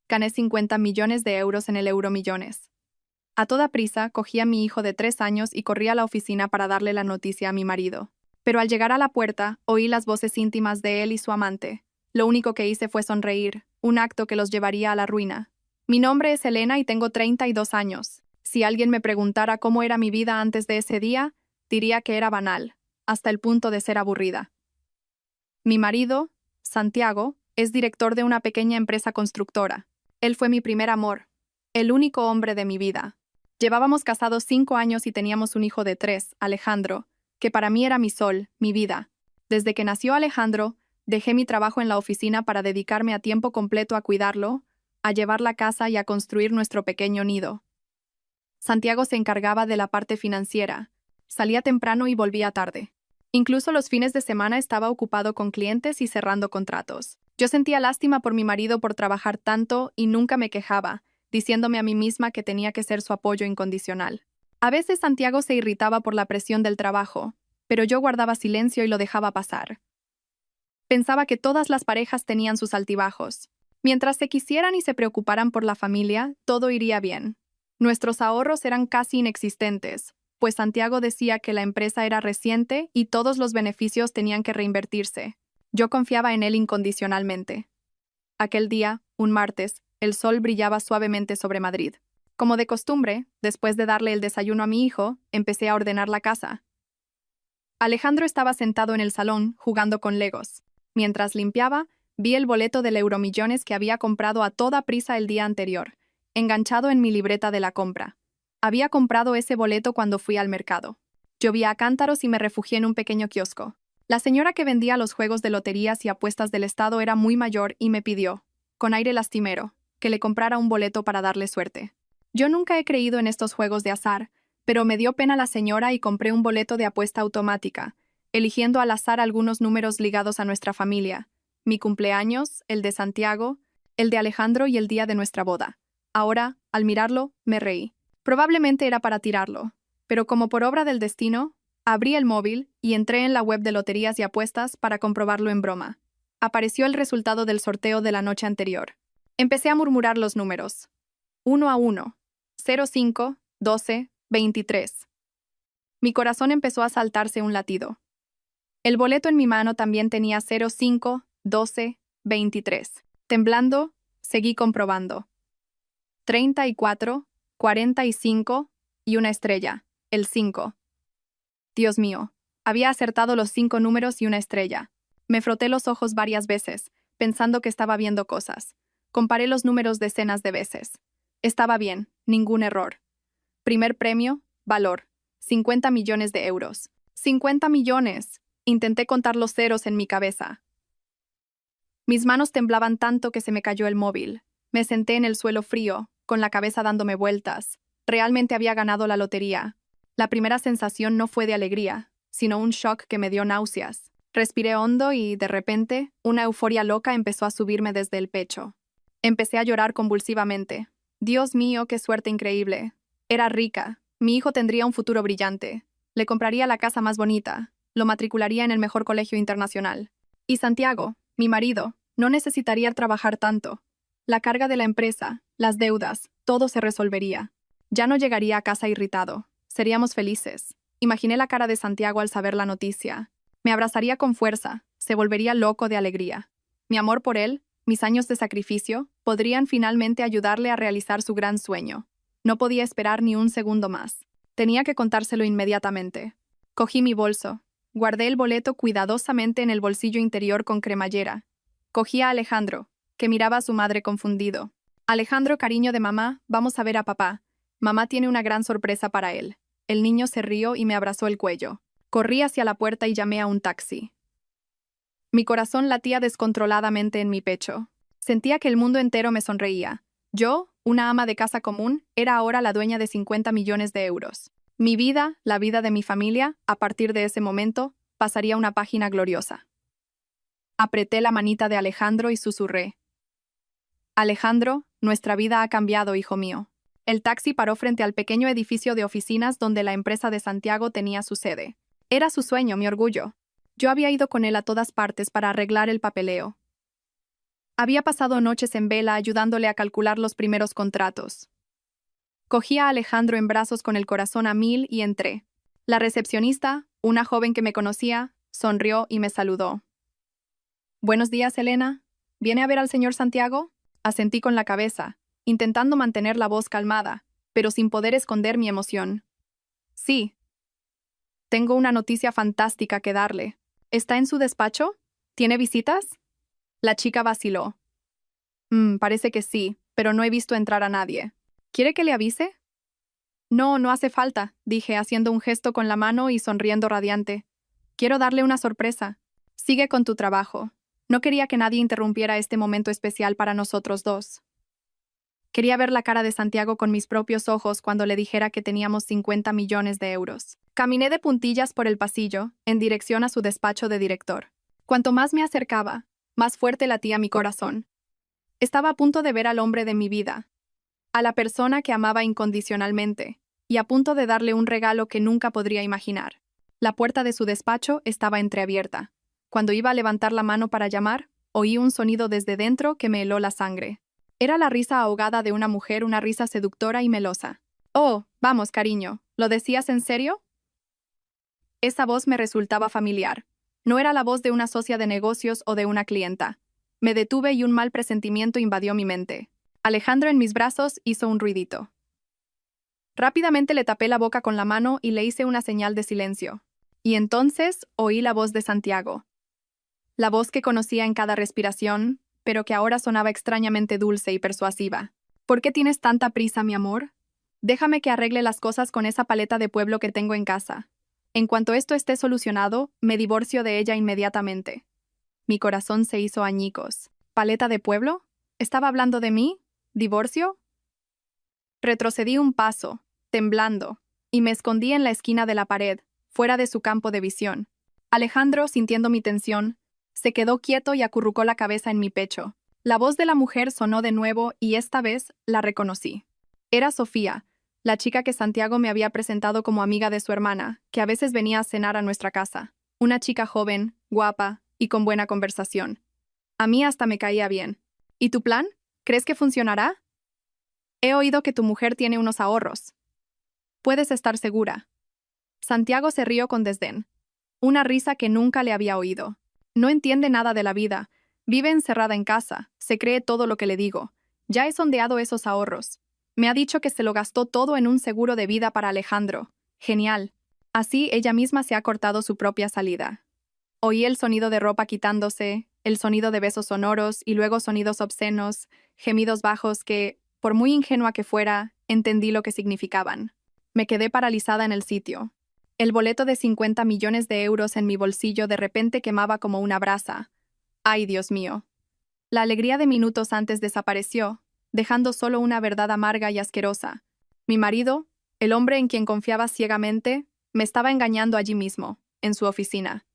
Gané 50 millones de euros en el Euromillones. A toda prisa, cogí a mi hijo de 3 años y corrí a la oficina para darle la noticia a mi marido. Pero al llegar a la puerta, oí las voces íntimas de él y su amante. Lo único que hice fue sonreír, un acto que los llevaría a la ruina. Mi nombre es Elena y tengo 32 años. Si alguien me preguntara cómo era mi vida antes de ese día, diría que era banal, hasta el punto de ser aburrida. Mi marido, Santiago, es director de una pequeña empresa constructora. Él fue mi primer amor, el único hombre de mi vida. Llevábamos casados 5 años y teníamos un hijo de 3, Alejandro, que para mí era mi sol, mi vida. Desde que nació Alejandro, dejé mi trabajo en la oficina para dedicarme a tiempo completo a cuidarlo, a llevar la casa y a construir nuestro pequeño nido. Santiago se encargaba de la parte financiera. Salía temprano y volvía tarde. Incluso los fines de semana estaba ocupado con clientes y cerrando contratos. Yo sentía lástima por mi marido por trabajar tanto y nunca me quejaba, diciéndome a mí misma que tenía que ser su apoyo incondicional. A veces Santiago se irritaba por la presión del trabajo, pero yo guardaba silencio y lo dejaba pasar. Pensaba que todas las parejas tenían sus altibajos. Mientras se quisieran y se preocuparan por la familia, todo iría bien. Nuestros ahorros eran casi inexistentes, pues Santiago decía que la empresa era reciente y todos los beneficios tenían que reinvertirse. Yo confiaba en él incondicionalmente. Aquel día, un martes, el sol brillaba suavemente sobre Madrid. Como de costumbre, después de darle el desayuno a mi hijo, empecé a ordenar la casa. Alejandro estaba sentado en el salón, jugando con Legos. Mientras limpiaba, vi el boleto del Euromillones que había comprado a toda prisa el día anterior, enganchado en mi libreta de la compra. Había comprado ese boleto cuando fui al mercado. Llovía a cántaros y me refugié en un pequeño kiosco. La señora que vendía los juegos de loterías y apuestas del Estado era muy mayor y me pidió, con aire lastimero, que le comprara un boleto para darle suerte. Yo nunca he creído en estos juegos de azar, pero me dio pena la señora y compré un boleto de apuesta automática, eligiendo al azar algunos números ligados a nuestra familia: mi cumpleaños, el de Santiago, el de Alejandro y el día de nuestra boda. Ahora, al mirarlo, me reí. Probablemente era para tirarlo, pero como por obra del destino, abrí el móvil y entré en la web de loterías y apuestas para comprobarlo en broma. Apareció el resultado del sorteo de la noche anterior. Empecé a murmurar los números. 1 a 1, 05, 12, 23. Mi corazón empezó a saltarse un latido. El boleto en mi mano también tenía 05, 12, 23. Temblando, seguí comprobando. 34, 45 y una estrella, el 5. Dios mío, había acertado los 5 números y una estrella. Me froté los ojos varias veces, pensando que estaba viendo cosas. Comparé los números decenas de veces. Estaba bien, ningún error. Primer premio, valor, 50 millones de euros. ¡50 millones! Intenté contar los ceros en mi cabeza. Mis manos temblaban tanto que se me cayó el móvil. Me senté en el suelo frío, con la cabeza dándome vueltas. Realmente había ganado la lotería. La primera sensación no fue de alegría, sino un shock que me dio náuseas. Respiré hondo y, de repente, una euforia loca empezó a subirme desde el pecho. Empecé a llorar convulsivamente. Dios mío, qué suerte increíble. Era rica. Mi hijo tendría un futuro brillante. Le compraría la casa más bonita. Lo matricularía en el mejor colegio internacional. Y Santiago, mi marido, no necesitaría trabajar tanto. La carga de la empresa, las deudas, todo se resolvería. Ya no llegaría a casa irritado. Seríamos felices. Imaginé la cara de Santiago al saber la noticia. Me abrazaría con fuerza. Se volvería loco de alegría. Mi amor por él, mis años de sacrificio, podrían finalmente ayudarle a realizar su gran sueño. No podía esperar ni un segundo más. Tenía que contárselo inmediatamente. Cogí mi bolso. Guardé el boleto cuidadosamente en el bolsillo interior con cremallera. Cogí a Alejandro, que miraba a su madre confundido. Alejandro, cariño de mamá, vamos a ver a papá. Mamá tiene una gran sorpresa para él. El niño se rió y me abrazó el cuello. Corrí hacia la puerta y llamé a un taxi. Mi corazón latía descontroladamente en mi pecho. Sentía que el mundo entero me sonreía. Yo, una ama de casa común, era ahora la dueña de 50 millones de euros. Mi vida, la vida de mi familia, a partir de ese momento, pasaría una página gloriosa. Apreté la manita de Alejandro y susurré. Alejandro, nuestra vida ha cambiado, hijo mío. El taxi paró frente al pequeño edificio de oficinas donde la empresa de Santiago tenía su sede. Era su sueño, mi orgullo. Yo había ido con él a todas partes para arreglar el papeleo. Había pasado noches en vela ayudándole a calcular los primeros contratos. Cogí a Alejandro en brazos con el corazón a mil y entré. La recepcionista, una joven que me conocía, sonrió y me saludó. «Buenos días, Elena. ¿Viene a ver al señor Santiago?». Asentí con la cabeza, intentando mantener la voz calmada, pero sin poder esconder mi emoción. «Sí. Tengo una noticia fantástica que darle. ¿Está en su despacho? ¿Tiene visitas?». La chica vaciló. Parece que sí, pero no he visto entrar a nadie. ¿Quiere que le avise? No, no hace falta, dije, haciendo un gesto con la mano y sonriendo radiante. Quiero darle una sorpresa. Sigue con tu trabajo. No quería que nadie interrumpiera este momento especial para nosotros dos. Quería ver la cara de Santiago con mis propios ojos cuando le dijera que teníamos 50 millones de euros. Caminé de puntillas por el pasillo, en dirección a su despacho de director. Cuanto más me acercaba, más fuerte latía mi corazón. Estaba a punto de ver al hombre de mi vida, a la persona que amaba incondicionalmente, y a punto de darle un regalo que nunca podría imaginar. La puerta de su despacho estaba entreabierta. Cuando iba a levantar la mano para llamar, oí un sonido desde dentro que me heló la sangre. Era la risa ahogada de una mujer, una risa seductora y melosa. «Oh, vamos, cariño, ¿lo decías en serio?». Esa voz me resultaba familiar. No era la voz de una socia de negocios o de una clienta. Me detuve y un mal presentimiento invadió mi mente. Alejandro en mis brazos hizo un ruidito. Rápidamente le tapé la boca con la mano y le hice una señal de silencio. Y entonces oí la voz de Santiago. La voz que conocía en cada respiración, pero que ahora sonaba extrañamente dulce y persuasiva. «¿Por qué tienes tanta prisa, mi amor? Déjame que arregle las cosas con esa paleta de pueblo que tengo en casa. En cuanto esto esté solucionado, me divorcio de ella inmediatamente». Mi corazón se hizo añicos. ¿Paleta de pueblo? ¿Estaba hablando de mí? ¿Divorcio? Retrocedí un paso, temblando, y me escondí en la esquina de la pared, fuera de su campo de visión. Alejandro, sintiendo mi tensión, se quedó quieto y acurrucó la cabeza en mi pecho. La voz de la mujer sonó de nuevo y esta vez la reconocí. Era Sofía, la chica que Santiago me había presentado como amiga de su hermana, que a veces venía a cenar a nuestra casa. Una chica joven, guapa y con buena conversación. A mí hasta me caía bien. ¿Y tu plan? ¿Crees que funcionará? He oído que tu mujer tiene unos ahorros. Puedes estar segura. Santiago se rió con desdén. Una risa que nunca le había oído. No entiende nada de la vida. Vive encerrada en casa. Se cree todo lo que le digo. Ya he sondeado esos ahorros. Me ha dicho que se lo gastó todo en un seguro de vida para Alejandro. Genial. Así ella misma se ha cortado su propia salida. Oí el sonido de ropa quitándose, el sonido de besos sonoros y luego sonidos obscenos, gemidos bajos que, por muy ingenua que fuera, entendí lo que significaban. Me quedé paralizada en el sitio. El boleto de 50 millones de euros en mi bolsillo de repente quemaba como una brasa. ¡Ay, Dios mío! La alegría de minutos antes desapareció, dejando solo una verdad amarga y asquerosa. Mi marido, el hombre en quien confiaba ciegamente, me estaba engañando allí mismo, en su oficina.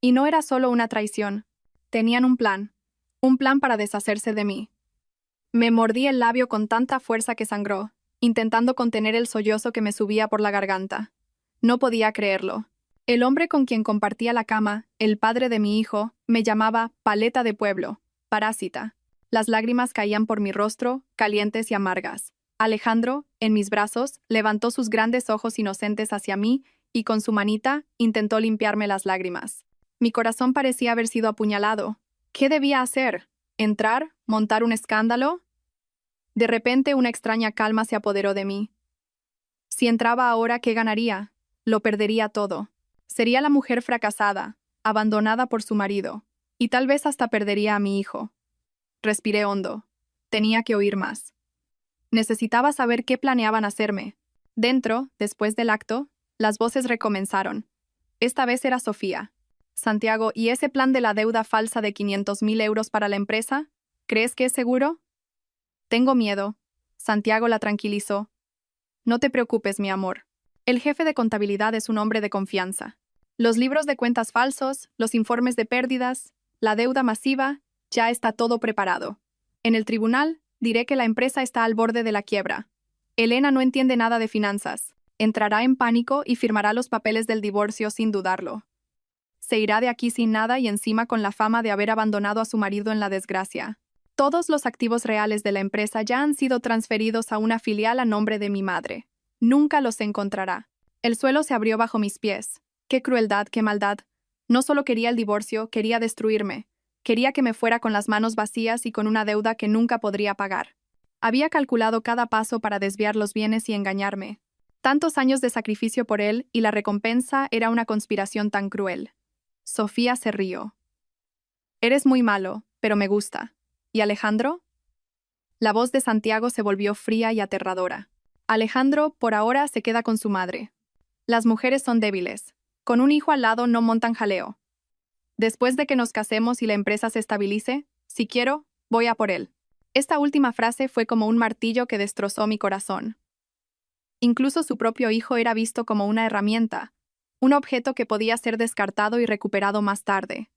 Y no era solo una traición. Tenían un plan para deshacerse de mí. Me mordí el labio con tanta fuerza que sangró, intentando contener el sollozo que me subía por la garganta. No podía creerlo. El hombre con quien compartía la cama, el padre de mi hijo, me llamaba paleta de pueblo, parásita. Las lágrimas caían por mi rostro, calientes y amargas. Alejandro, en mis brazos, levantó sus grandes ojos inocentes hacia mí y con su manita intentó limpiarme las lágrimas. Mi corazón parecía haber sido apuñalado. ¿Qué debía hacer? ¿Entrar? ¿Montar un escándalo? De repente una extraña calma se apoderó de mí. Si entraba ahora, ¿qué ganaría? Lo perdería todo. Sería la mujer fracasada, abandonada por su marido, y tal vez hasta perdería a mi hijo. Respiré hondo. Tenía que oír más. Necesitaba saber qué planeaban hacerme. Dentro, después del acto, las voces recomenzaron. Esta vez era Sofía. Santiago, ¿y ese plan de la deuda falsa de 500.000 euros para la empresa? ¿Crees que es seguro? Tengo miedo. Santiago la tranquilizó. No te preocupes, mi amor. El jefe de contabilidad es un hombre de confianza. Los libros de cuentas falsos, los informes de pérdidas, la deuda masiva, ya está todo preparado. En el tribunal, diré que la empresa está al borde de la quiebra. Elena no entiende nada de finanzas. Entrará en pánico y firmará los papeles del divorcio sin dudarlo. Se irá de aquí sin nada y encima con la fama de haber abandonado a su marido en la desgracia. Todos los activos reales de la empresa ya han sido transferidos a una filial a nombre de mi madre. Nunca los encontrará. El suelo se abrió bajo mis pies. ¡Qué crueldad, qué maldad! No solo quería el divorcio, quería destruirme. Quería que me fuera con las manos vacías y con una deuda que nunca podría pagar. Había calculado cada paso para desviar los bienes y engañarme. Tantos años de sacrificio por él y la recompensa era una conspiración tan cruel. Sofía se rió. Eres muy malo, pero me gusta. ¿Y Alejandro? La voz de Santiago se volvió fría y aterradora. Alejandro, por ahora, se queda con su madre. Las mujeres son débiles. Con un hijo al lado no montan jaleo. Después de que nos casemos y la empresa se estabilice, si quiero, voy a por él. Esta última frase fue como un martillo que destrozó mi corazón. Incluso su propio hijo era visto como una herramienta, un objeto que podía ser descartado y recuperado más tarde.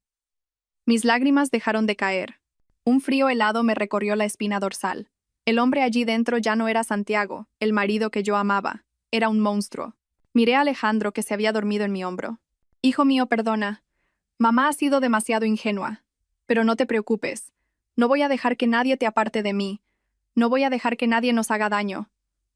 Mis lágrimas dejaron de caer. Un frío helado me recorrió la espina dorsal. El hombre allí dentro ya no era Santiago, el marido que yo amaba. Era un monstruo. Miré a Alejandro, que se había dormido en mi hombro. Hijo mío, perdona. Mamá ha sido demasiado ingenua. Pero no te preocupes. No voy a dejar que nadie te aparte de mí. No voy a dejar que nadie nos haga daño.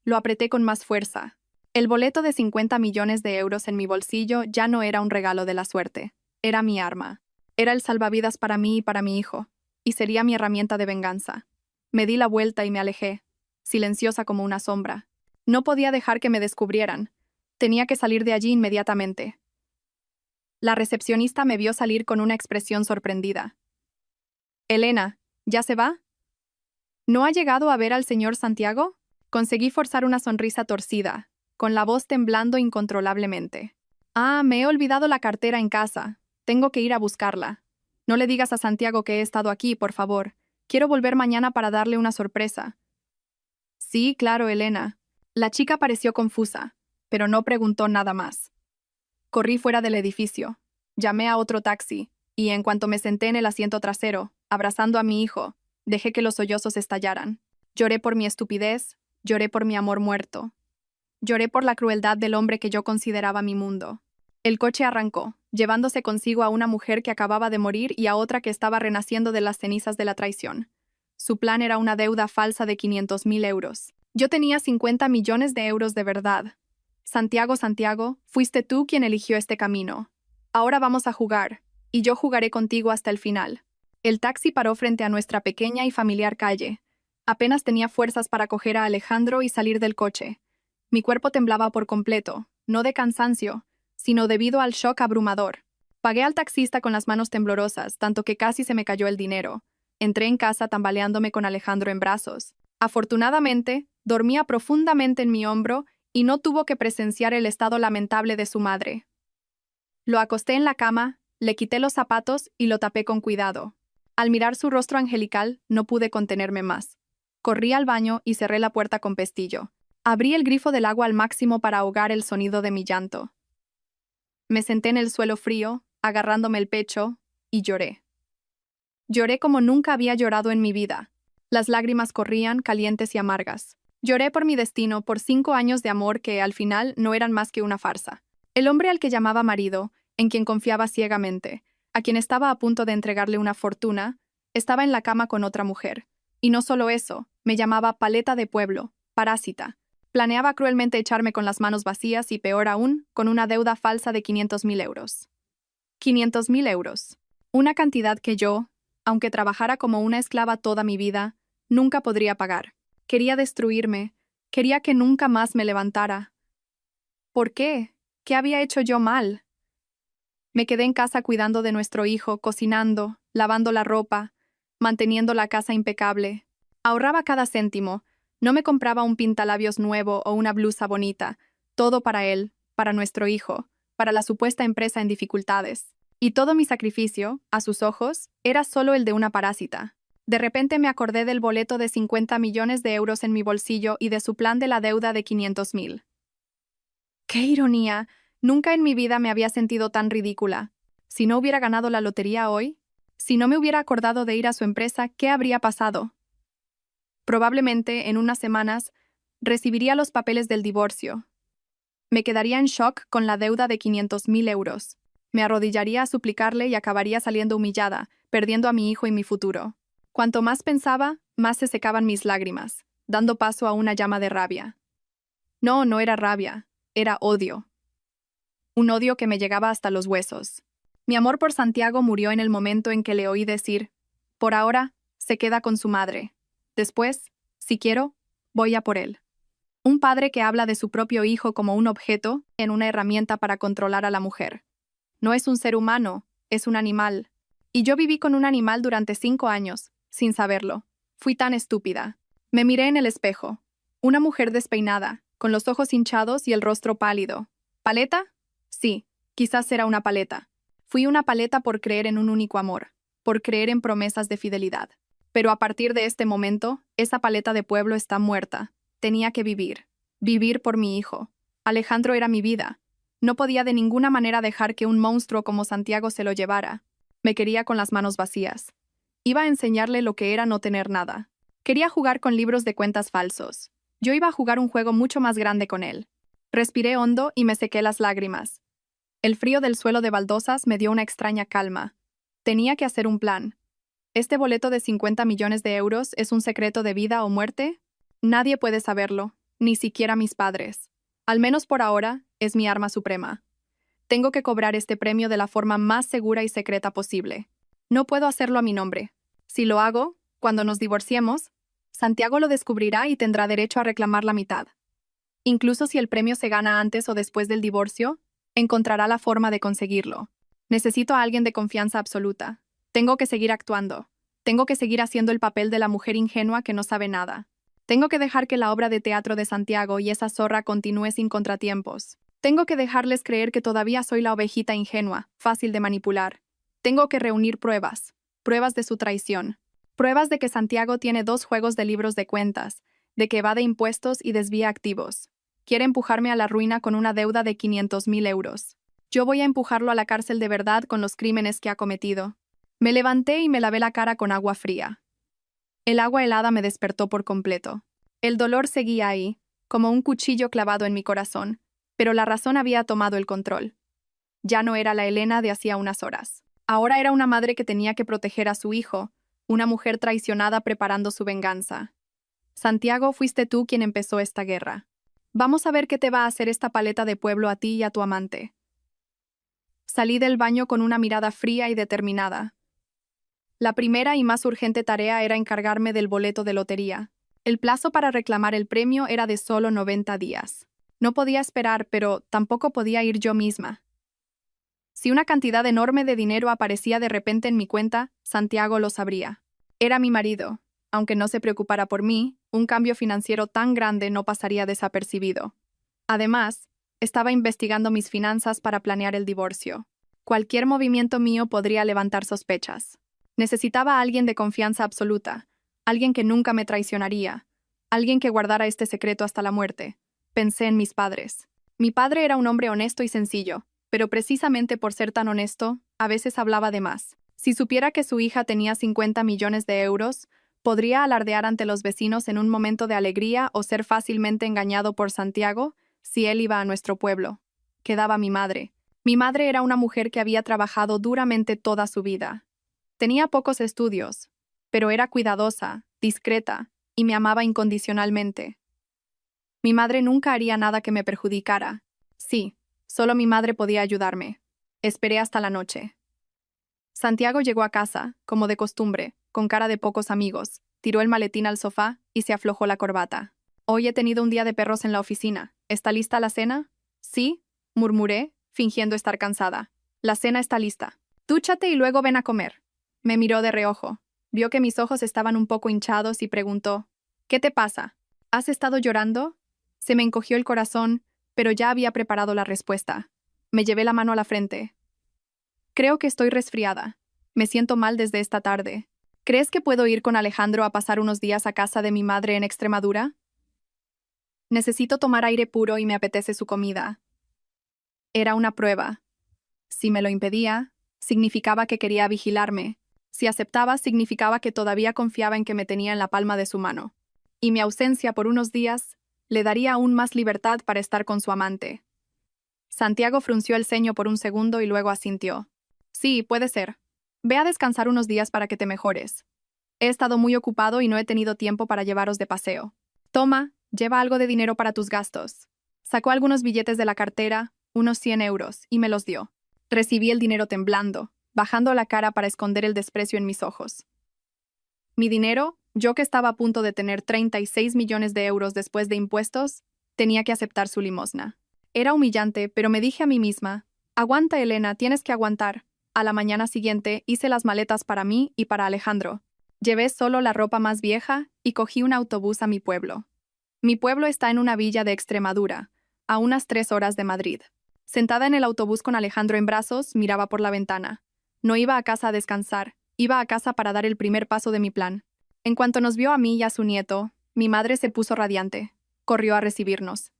Lo apreté con más fuerza. El boleto de 50 millones de euros en mi bolsillo ya no era un regalo de la suerte. Era mi arma. Era el salvavidas para mí y para mi hijo. Y sería mi herramienta de venganza. Me di la vuelta y me alejé, silenciosa como una sombra. No podía dejar que me descubrieran. Tenía que salir de allí inmediatamente. La recepcionista me vio salir con una expresión sorprendida. Elena, ¿ya se va? ¿No ha llegado a ver al señor Santiago? Conseguí forzar una sonrisa torcida, con la voz temblando incontrolablemente. Ah, me he olvidado la cartera en casa. Tengo que ir a buscarla. No le digas a Santiago que he estado aquí, por favor. Quiero volver mañana para darle una sorpresa. Sí, claro, Elena. La chica pareció confusa, pero no preguntó nada más. Corrí fuera del edificio. Llamé a otro taxi, y en cuanto me senté en el asiento trasero, abrazando a mi hijo, dejé que los sollozos estallaran. Lloré por mi estupidez, lloré por mi amor muerto. Lloré por la crueldad del hombre que yo consideraba mi mundo. El coche arrancó, llevándose consigo a una mujer que acababa de morir y a otra que estaba renaciendo de las cenizas de la traición. Su plan era una deuda falsa de 500.000 euros. Yo tenía 50 millones de euros de verdad. Santiago, Santiago, fuiste tú quien eligió este camino. Ahora vamos a jugar, y yo jugaré contigo hasta el final. El taxi paró frente a nuestra pequeña y familiar calle. Apenas tenía fuerzas para coger a Alejandro y salir del coche. Mi cuerpo temblaba por completo, no de cansancio, sino debido al shock abrumador. Pagué al taxista con las manos temblorosas, tanto que casi se me cayó el dinero. Entré en casa tambaleándome con Alejandro en brazos. Afortunadamente, dormía profundamente en mi hombro y no tuvo que presenciar el estado lamentable de su madre. Lo acosté en la cama, le quité los zapatos y lo tapé con cuidado. Al mirar su rostro angelical, no pude contenerme más. Corrí al baño y cerré la puerta con pestillo. Abrí el grifo del agua al máximo para ahogar el sonido de mi llanto. Me senté en el suelo frío, agarrándome el pecho, y lloré. Lloré como nunca había llorado en mi vida. Las lágrimas corrían, calientes y amargas. Lloré por mi destino, por 5 años de amor que, al final, no eran más que una farsa. El hombre al que llamaba marido, en quien confiaba ciegamente, a quien estaba a punto de entregarle una fortuna, estaba en la cama con otra mujer. Y no solo eso, me llamaba paleta de pueblo, parásita. Planeaba cruelmente echarme con las manos vacías y, peor aún, con una deuda falsa de 500.000 euros. 500.000 euros. Una cantidad que yo, aunque trabajara como una esclava toda mi vida, nunca podría pagar. Quería destruirme. Quería que nunca más me levantara. ¿Por qué? ¿Qué había hecho yo mal? Me quedé en casa cuidando de nuestro hijo, cocinando, lavando la ropa, manteniendo la casa impecable. Ahorraba cada céntimo. No me compraba un pintalabios nuevo o una blusa bonita. Todo para él, para nuestro hijo, para la supuesta empresa en dificultades. Y todo mi sacrificio, a sus ojos, era solo el de una parásita. De repente me acordé del boleto de 50 millones de euros en mi bolsillo y de su plan de la deuda de 500.000. ¡Qué ironía! Nunca en mi vida me había sentido tan ridícula. Si no hubiera ganado la lotería hoy, si no me hubiera acordado de ir a su empresa, ¿qué habría pasado? Probablemente, en unas semanas, recibiría los papeles del divorcio. Me quedaría en shock con la deuda de 500.000 euros. Me arrodillaría a suplicarle y acabaría saliendo humillada, perdiendo a mi hijo y mi futuro. Cuanto más pensaba, más se secaban mis lágrimas, dando paso a una llama de rabia. No, no era rabia, era odio. Un odio que me llegaba hasta los huesos. Mi amor por Santiago murió en el momento en que le oí decir, por ahora, se queda con su madre. Después, si quiero, voy a por él. Un padre que habla de su propio hijo como un objeto, en una herramienta para controlar a la mujer. No es un ser humano, es un animal. Y yo viví con un animal durante 5 años, sin saberlo. Fui tan estúpida. Me miré en el espejo. Una mujer despeinada, con los ojos hinchados y el rostro pálido. ¿Paleta? Sí, quizás era una paleta. Fui una paleta por creer en un único amor, por creer en promesas de fidelidad. Pero a partir de este momento, esa paleta de pueblo está muerta. Tenía que vivir. Vivir por mi hijo. Alejandro era mi vida. No podía de ninguna manera dejar que un monstruo como Santiago se lo llevara. Me quería con las manos vacías. Iba a enseñarle lo que era no tener nada. Quería jugar con libros de cuentas falsos. Yo iba a jugar un juego mucho más grande con él. Respiré hondo y me sequé las lágrimas. El frío del suelo de baldosas me dio una extraña calma. Tenía que hacer un plan. ¿Este boleto de 50 millones de euros es un secreto de vida o muerte? Nadie puede saberlo, ni siquiera mis padres. Al menos por ahora, es mi arma suprema. Tengo que cobrar este premio de la forma más segura y secreta posible. No puedo hacerlo a mi nombre. Si lo hago, cuando nos divorciemos, Santiago lo descubrirá y tendrá derecho a reclamar la mitad. Incluso si el premio se gana antes o después del divorcio, encontrará la forma de conseguirlo. Necesito a alguien de confianza absoluta. Tengo que seguir actuando. Tengo que seguir haciendo el papel de la mujer ingenua que no sabe nada. Tengo que dejar que la obra de teatro de Santiago y esa zorra continúe sin contratiempos. Tengo que dejarles creer que todavía soy la ovejita ingenua, fácil de manipular. Tengo que reunir pruebas. Pruebas de su traición. Pruebas de que Santiago tiene 2 juegos de libros de cuentas, de que evade impuestos y desvía activos. Quiere empujarme a la ruina con una deuda de 500.000 euros. Yo voy a empujarlo a la cárcel de verdad con los crímenes que ha cometido. Me levanté y me lavé la cara con agua fría. El agua helada me despertó por completo. El dolor seguía ahí, como un cuchillo clavado en mi corazón, pero la razón había tomado el control. Ya no era la Elena de hacía unas horas. Ahora era una madre que tenía que proteger a su hijo, una mujer traicionada preparando su venganza. Santiago, fuiste tú quien empezó esta guerra. Vamos a ver qué te va a hacer esta paleta de pueblo a ti y a tu amante. Salí del baño con una mirada fría y determinada. La primera y más urgente tarea era encargarme del boleto de lotería. El plazo para reclamar el premio era de solo 90 días. No podía esperar, pero tampoco podía ir yo misma. Si una cantidad enorme de dinero aparecía de repente en mi cuenta, Santiago lo sabría. Era mi marido. Aunque no se preocupara por mí, un cambio financiero tan grande no pasaría desapercibido. Además, estaba investigando mis finanzas para planear el divorcio. Cualquier movimiento mío podría levantar sospechas. Necesitaba a alguien de confianza absoluta, alguien que nunca me traicionaría, alguien que guardara este secreto hasta la muerte. Pensé en mis padres. Mi padre era un hombre honesto y sencillo, pero precisamente por ser tan honesto, a veces hablaba de más. Si supiera que su hija tenía 50 millones de euros, podría alardear ante los vecinos en un momento de alegría o ser fácilmente engañado por Santiago si él iba a nuestro pueblo. Quedaba mi madre. Mi madre era una mujer que había trabajado duramente toda su vida. Tenía pocos estudios, pero era cuidadosa, discreta, y me amaba incondicionalmente. Mi madre nunca haría nada que me perjudicara. Sí, solo mi madre podía ayudarme. Esperé hasta la noche. Santiago llegó a casa, como de costumbre, con cara de pocos amigos, tiró el maletín al sofá y se aflojó la corbata. Hoy he tenido un día de perros en la oficina. ¿Está lista la cena? Sí, murmuré, fingiendo estar cansada. La cena está lista. Dúchate y luego ven a comer. Me miró de reojo. Vio que mis ojos estaban un poco hinchados y preguntó, ¿qué te pasa? ¿Has estado llorando? Se me encogió el corazón, pero ya había preparado la respuesta. Me llevé la mano a la frente. Creo que estoy resfriada. Me siento mal desde esta tarde. ¿Crees que puedo ir con Alejandro a pasar unos días a casa de mi madre en Extremadura? Necesito tomar aire puro y me apetece su comida. Era una prueba. Si me lo impedía, significaba que quería vigilarme. Si aceptaba, significaba que todavía confiaba en que me tenía en la palma de su mano. Y mi ausencia por unos días le daría aún más libertad para estar con su amante. Santiago frunció el ceño por un segundo y luego asintió. Sí, puede ser. Ve a descansar unos días para que te mejores. He estado muy ocupado y no he tenido tiempo para llevaros de paseo. Toma, lleva algo de dinero para tus gastos. Sacó algunos billetes de la cartera, unos 100 euros, y me los dio. Recibí el dinero temblando, bajando la cara para esconder el desprecio en mis ojos. Mi dinero, yo que estaba a punto de tener 36 millones de euros después de impuestos, tenía que aceptar su limosna. Era humillante, pero me dije a mí misma, aguanta, Elena, tienes que aguantar. A la mañana siguiente hice las maletas para mí y para Alejandro. Llevé solo la ropa más vieja y cogí un autobús a mi pueblo. Mi pueblo está en una villa de Extremadura, a unas 3 horas de Madrid. Sentada en el autobús con Alejandro en brazos, miraba por la ventana. No iba a casa a descansar, iba a casa para dar el primer paso de mi plan. En cuanto nos vio a mí y a su nieto, mi madre se puso radiante. Corrió a recibirnos.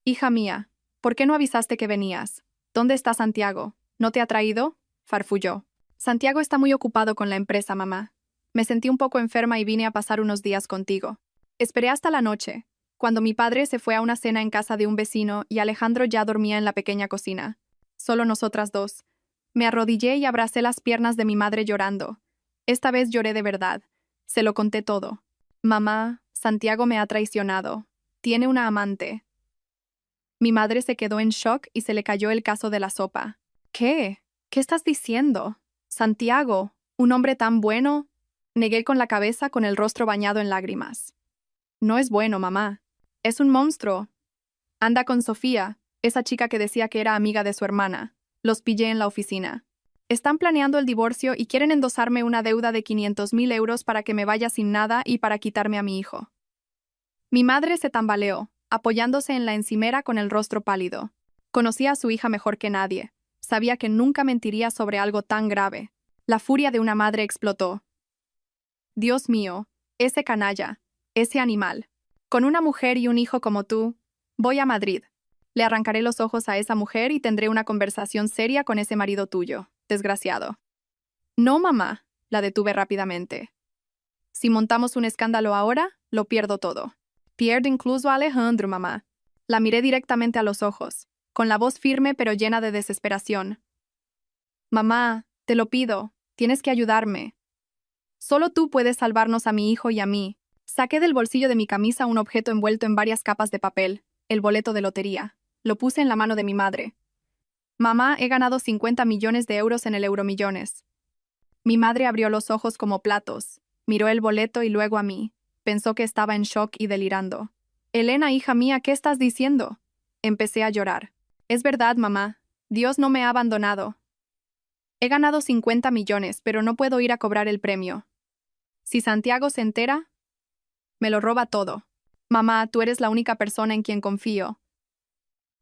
Hija mía, ¿por qué no avisaste que venías? ¿Dónde está Santiago? ¿No te ha traído? Farfulló. Santiago está muy ocupado con la empresa, mamá. Me sentí un poco enferma y vine a pasar unos días contigo. Esperé hasta la noche, cuando mi padre se fue a una cena en casa de un vecino y Alejandro ya dormía en la pequeña cocina. Solo nosotras dos. Me arrodillé y abracé las piernas de mi madre llorando. Esta vez lloré de verdad. Se lo conté todo. Mamá, Santiago me ha traicionado. Tiene una amante. Mi madre se quedó en shock y se le cayó el cazo de la sopa. ¿Qué? ¿Qué estás diciendo? Santiago, un hombre tan bueno. Negué con la cabeza con el rostro bañado en lágrimas. No es bueno, mamá. Es un monstruo. Anda con Sofía, esa chica que decía que era amiga de su hermana. Los pillé en la oficina. Están planeando el divorcio y quieren endosarme una deuda de 500.000 euros para que me vaya sin nada y para quitarme a mi hijo. Mi madre se tambaleó, apoyándose en la encimera con el rostro pálido. Conocía a su hija mejor que nadie. Sabía que nunca mentiría sobre algo tan grave. La furia de una madre explotó. Dios mío, ese canalla, ese animal. Con una mujer y un hijo como tú, voy a Madrid. Le arrancaré los ojos a esa mujer y tendré una conversación seria con ese marido tuyo, desgraciado. No, mamá, la detuve rápidamente. Si montamos un escándalo ahora, lo pierdo todo. Pierdo incluso a Alejandro, mamá. La miré directamente a los ojos, con la voz firme pero llena de desesperación. Mamá, te lo pido, tienes que ayudarme. Solo tú puedes salvarnos a mi hijo y a mí. Saqué del bolsillo de mi camisa un objeto envuelto en varias capas de papel, el boleto de lotería. Lo puse en la mano de mi madre. Mamá, he ganado 50 millones de euros en el Euromillones. Mi madre abrió los ojos como platos, miró el boleto y luego a mí. Pensó que estaba en shock y delirando. Elena, hija mía, ¿qué estás diciendo? Empecé a llorar. Es verdad, mamá. Dios no me ha abandonado. He ganado 50 millones, pero no puedo ir a cobrar el premio. Si Santiago se entera, me lo roba todo. Mamá, tú eres la única persona en quien confío.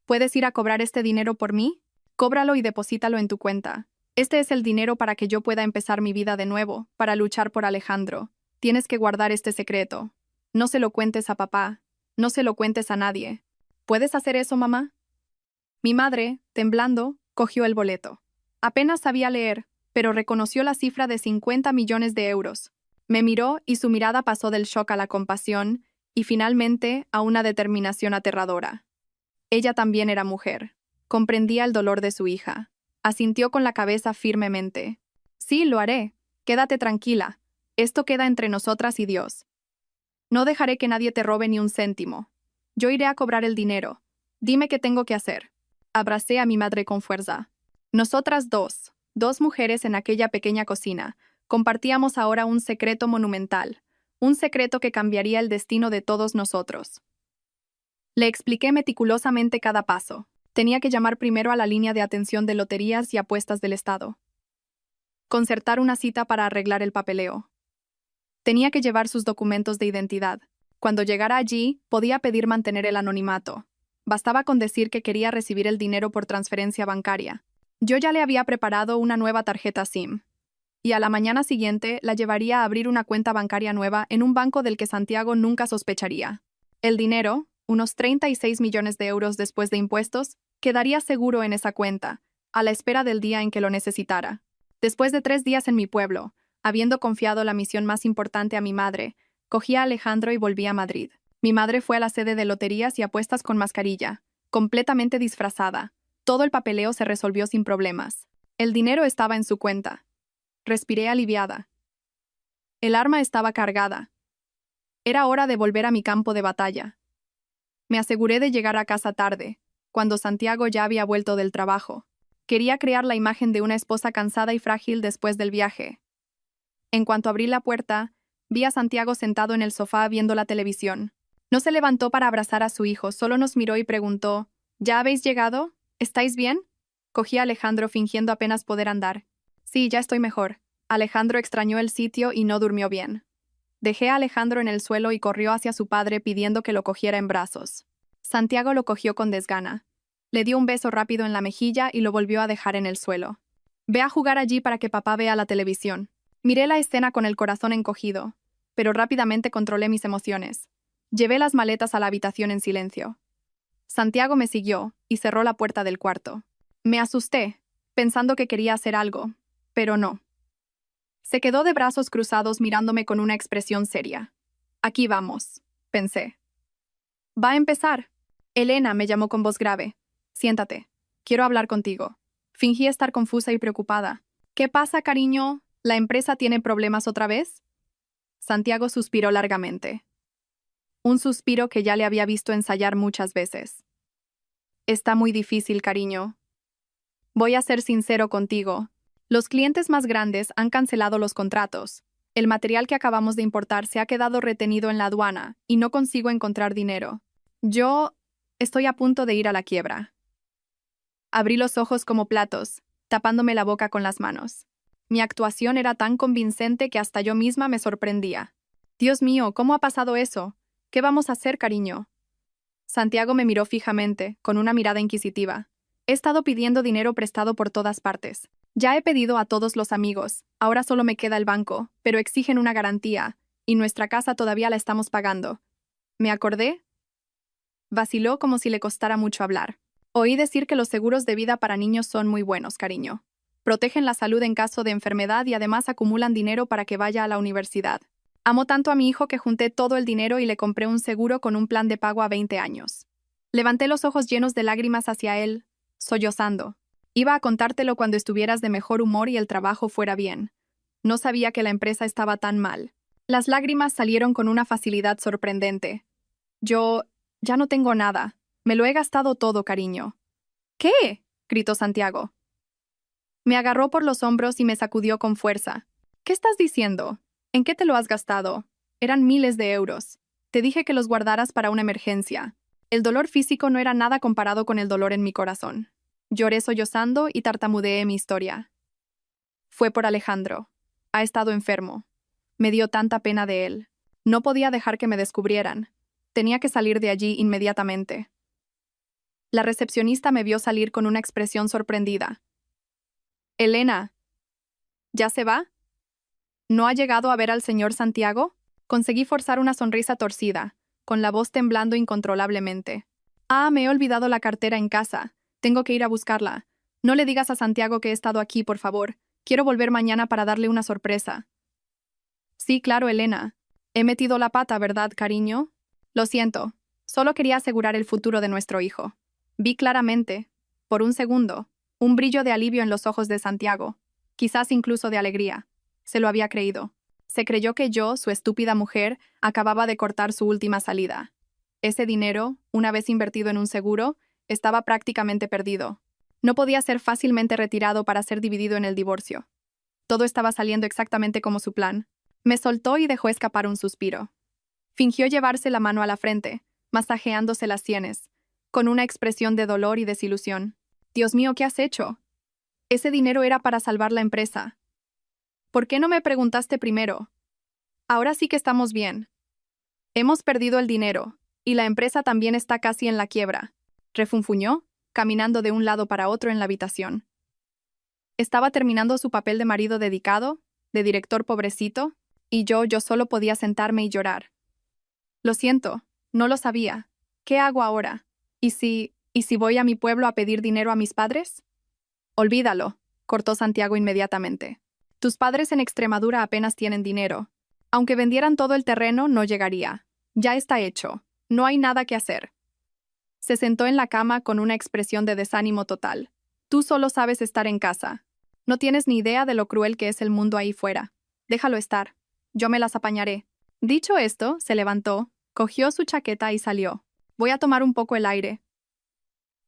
¿Puedes ir a cobrar este dinero por mí? Cóbralo y deposítalo en tu cuenta. Este es el dinero para que yo pueda empezar mi vida de nuevo, para luchar por Alejandro. Tienes que guardar este secreto. No se lo cuentes a papá. No se lo cuentes a nadie. ¿Puedes hacer eso, mamá? Mi madre, temblando, cogió el boleto. Apenas sabía leer, pero reconoció la cifra de 50 millones de euros. Me miró y su mirada pasó del shock a la compasión y finalmente a una determinación aterradora. Ella también era mujer. Comprendía el dolor de su hija. Asintió con la cabeza firmemente. Sí, lo haré. Quédate tranquila. Esto queda entre nosotras y Dios. No dejaré que nadie te robe ni un céntimo. Yo iré a cobrar el dinero. Dime qué tengo que hacer. Abracé a mi madre con fuerza. Nosotras dos mujeres en aquella pequeña cocina, compartíamos ahora un secreto monumental, un secreto que cambiaría el destino de todos nosotros. Le expliqué meticulosamente cada paso. Tenía que llamar primero a la línea de atención de loterías y apuestas del Estado. Concertar una cita para arreglar el papeleo. Tenía que llevar sus documentos de identidad. Cuando llegara allí, podía pedir mantener el anonimato. Bastaba con decir que quería recibir el dinero por transferencia bancaria. Yo ya le había preparado una nueva tarjeta SIM. Y a la mañana siguiente la llevaría a abrir una cuenta bancaria nueva en un banco del que Santiago nunca sospecharía. El dinero, unos 36 millones de euros después de impuestos, quedaría seguro en esa cuenta, a la espera del día en que lo necesitara. Después de 3 días en mi pueblo, habiendo confiado la misión más importante a mi madre, cogí a Alejandro y volví a Madrid. Mi madre fue a la sede de loterías y apuestas con mascarilla, completamente disfrazada. Todo el papeleo se resolvió sin problemas. El dinero estaba en su cuenta. Respiré aliviada. El arma estaba cargada. Era hora de volver a mi campo de batalla. Me aseguré de llegar a casa tarde, cuando Santiago ya había vuelto del trabajo. Quería crear la imagen de una esposa cansada y frágil después del viaje. En cuanto abrí la puerta, vi a Santiago sentado en el sofá viendo la televisión. No se levantó para abrazar a su hijo, solo nos miró y preguntó: ¿Ya habéis llegado? ¿Estáis bien? Cogí a Alejandro fingiendo apenas poder andar. Sí, ya estoy mejor. Alejandro extrañó el sitio y no durmió bien. Dejé a Alejandro en el suelo y corrió hacia su padre pidiendo que lo cogiera en brazos. Santiago lo cogió con desgana. Le dio un beso rápido en la mejilla y lo volvió a dejar en el suelo. Ve a jugar allí para que papá vea la televisión. Miré la escena con el corazón encogido, pero rápidamente controlé mis emociones. Llevé las maletas a la habitación en silencio. Santiago me siguió y cerró la puerta del cuarto. Me asusté, pensando que quería hacer algo, pero no. Se quedó de brazos cruzados mirándome con una expresión seria. Aquí vamos, pensé. Va a empezar. Elena me llamó con voz grave. Siéntate. Quiero hablar contigo. Fingí estar confusa y preocupada. ¿Qué pasa, cariño? ¿La empresa tiene problemas otra vez? Santiago suspiró largamente. Un suspiro que ya le había visto ensayar muchas veces. Está muy difícil, cariño. Voy a ser sincero contigo. Los clientes más grandes han cancelado los contratos. El material que acabamos de importar se ha quedado retenido en la aduana y no consigo encontrar dinero. Yo estoy a punto de ir a la quiebra. Abrí los ojos como platos, tapándome la boca con las manos. Mi actuación era tan convincente que hasta yo misma me sorprendía. Dios mío, ¿cómo ha pasado eso? ¿Qué vamos a hacer, cariño? Santiago me miró fijamente, con una mirada inquisitiva. He estado pidiendo dinero prestado por todas partes. Ya he pedido a todos los amigos, ahora solo me queda el banco, pero exigen una garantía, y nuestra casa todavía la estamos pagando. ¿Me acordé? Vaciló como si le costara mucho hablar. Oí decir que los seguros de vida para niños son muy buenos, cariño. Protegen la salud en caso de enfermedad y además acumulan dinero para que vaya a la universidad. Amo tanto a mi hijo que junté todo el dinero y le compré un seguro con un plan de pago a 20 años. Levanté los ojos llenos de lágrimas hacia él, sollozando. Iba a contártelo cuando estuvieras de mejor humor y el trabajo fuera bien. No sabía que la empresa estaba tan mal. Las lágrimas salieron con una facilidad sorprendente. Yo ya no tengo nada. Me lo he gastado todo, cariño. ¿Qué? Gritó Santiago. Me agarró por los hombros y me sacudió con fuerza. ¿Qué estás diciendo? ¿En qué te lo has gastado? Eran miles de euros. Te dije que los guardaras para una emergencia. El dolor físico no era nada comparado con el dolor en mi corazón. Lloré sollozando y tartamudeé mi historia. Fue por Alejandro. Ha estado enfermo. Me dio tanta pena de él. No podía dejar que me descubrieran. Tenía que salir de allí inmediatamente. La recepcionista me vio salir con una expresión sorprendida. Elena, ¿ya se va? ¿No ha llegado a ver al señor Santiago? Conseguí forzar una sonrisa torcida, con la voz temblando incontrolablemente. Me he olvidado la cartera en casa. Tengo que ir a buscarla. No le digas a Santiago que he estado aquí, por favor. Quiero volver mañana para darle una sorpresa. Sí, claro, Elena. He metido la pata, ¿verdad, cariño? Lo siento. Solo quería asegurar el futuro de nuestro hijo. Vi claramente, por un segundo, un brillo de alivio en los ojos de Santiago, quizás incluso de alegría. Se lo había creído. Se creyó que yo, su estúpida mujer, acababa de cortar su última salida. Ese dinero, una vez invertido en un seguro, estaba prácticamente perdido. No podía ser fácilmente retirado para ser dividido en el divorcio. Todo estaba saliendo exactamente como su plan. Me soltó y dejó escapar un suspiro. Fingió llevarse la mano a la frente, masajeándose las sienes, con una expresión de dolor y desilusión. Dios mío, ¿qué has hecho? Ese dinero era para salvar la empresa. ¿Por qué no me preguntaste primero? Ahora sí que estamos bien. Hemos perdido el dinero, y la empresa también está casi en la quiebra, refunfuñó, caminando de un lado para otro en la habitación. Estaba terminando su papel de marido dedicado, de director pobrecito, y yo solo podía sentarme y llorar. Lo siento, no lo sabía. ¿Qué hago ahora? ¿Y si voy a mi pueblo a pedir dinero a mis padres? Olvídalo, cortó Santiago inmediatamente. Tus padres en Extremadura apenas tienen dinero. Aunque vendieran todo el terreno, no llegaría. Ya está hecho. No hay nada que hacer. Se sentó en la cama con una expresión de desánimo total. Tú solo sabes estar en casa. No tienes ni idea de lo cruel que es el mundo ahí fuera. Déjalo estar. Yo me las apañaré. Dicho esto, se levantó, cogió su chaqueta y salió. Voy a tomar un poco el aire.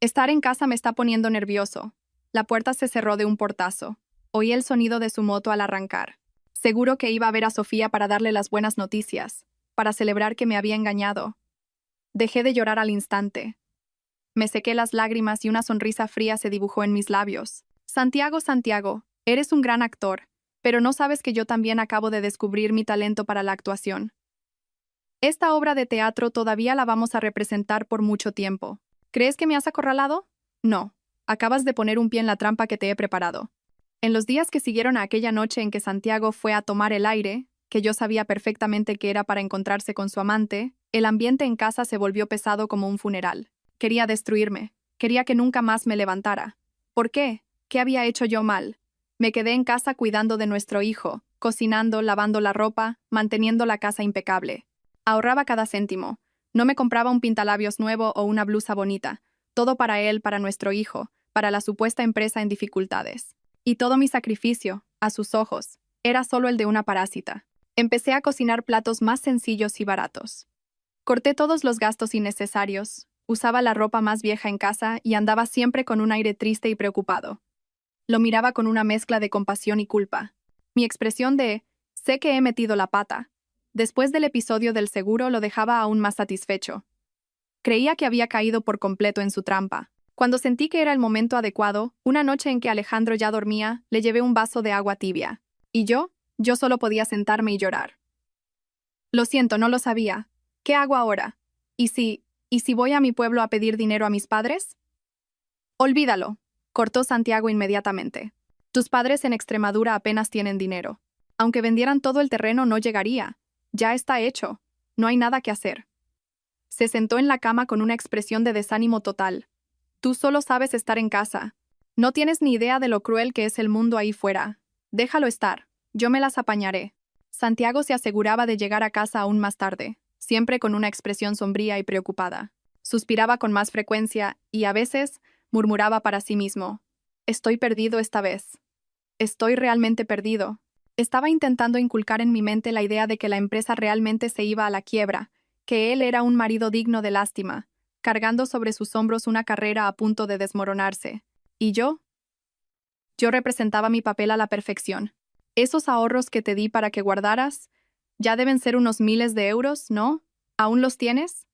Estar en casa me está poniendo nervioso. La puerta se cerró de un portazo. Oí el sonido de su moto al arrancar. Seguro que iba a ver a Sofía para darle las buenas noticias, para celebrar que me había engañado. Dejé de llorar al instante. Me sequé las lágrimas y una sonrisa fría se dibujó en mis labios. Santiago, Santiago, eres un gran actor, pero no sabes que yo también acabo de descubrir mi talento para la actuación. Esta obra de teatro todavía la vamos a representar por mucho tiempo. ¿Crees que me has acorralado? No. Acabas de poner un pie en la trampa que te he preparado. En los días que siguieron a aquella noche en que Santiago fue a tomar el aire, que yo sabía perfectamente que era para encontrarse con su amante, el ambiente en casa se volvió pesado como un funeral. Quería destruirme. Quería que nunca más me levantara. ¿Por qué? ¿Qué había hecho yo mal? Me quedé en casa cuidando de nuestro hijo, cocinando, lavando la ropa, manteniendo la casa impecable. Ahorraba cada céntimo. No me compraba un pintalabios nuevo o una blusa bonita. Todo para él, para nuestro hijo, para la supuesta empresa en dificultades. Y todo mi sacrificio, a sus ojos, era solo el de una parásita. Empecé a cocinar platos más sencillos y baratos. Corté todos los gastos innecesarios, usaba la ropa más vieja en casa y andaba siempre con un aire triste y preocupado. Lo miraba con una mezcla de compasión y culpa. Mi expresión de «sé que he metido la pata», después del episodio del seguro, lo dejaba aún más satisfecho. Creía que había caído por completo en su trampa. Cuando sentí que era el momento adecuado, una noche en que Alejandro ya dormía, le llevé un vaso de agua tibia. ¿Y yo? Yo solo podía sentarme y llorar. Lo siento, no lo sabía. ¿Qué hago ahora? ¿Y si voy a mi pueblo a pedir dinero a mis padres? Olvídalo, cortó Santiago inmediatamente. Tus padres en Extremadura apenas tienen dinero. Aunque vendieran todo el terreno no llegaría. Ya está hecho. No hay nada que hacer. Se sentó en la cama con una expresión de desánimo total. Tú solo sabes estar en casa. No tienes ni idea de lo cruel que es el mundo ahí fuera. Déjalo estar. Yo me las apañaré. Santiago se aseguraba de llegar a casa aún más tarde, siempre con una expresión sombría y preocupada. Suspiraba con más frecuencia y, a veces, murmuraba para sí mismo. Estoy perdido esta vez. Estoy realmente perdido. Estaba intentando inculcar en mi mente la idea de que la empresa realmente se iba a la quiebra, que él era un marido digno de lástima, cargando sobre sus hombros una carrera a punto de desmoronarse. ¿Y yo? Yo representaba mi papel a la perfección. Esos ahorros que te di para que guardaras, ya deben ser unos miles de euros, ¿no? ¿Aún los tienes?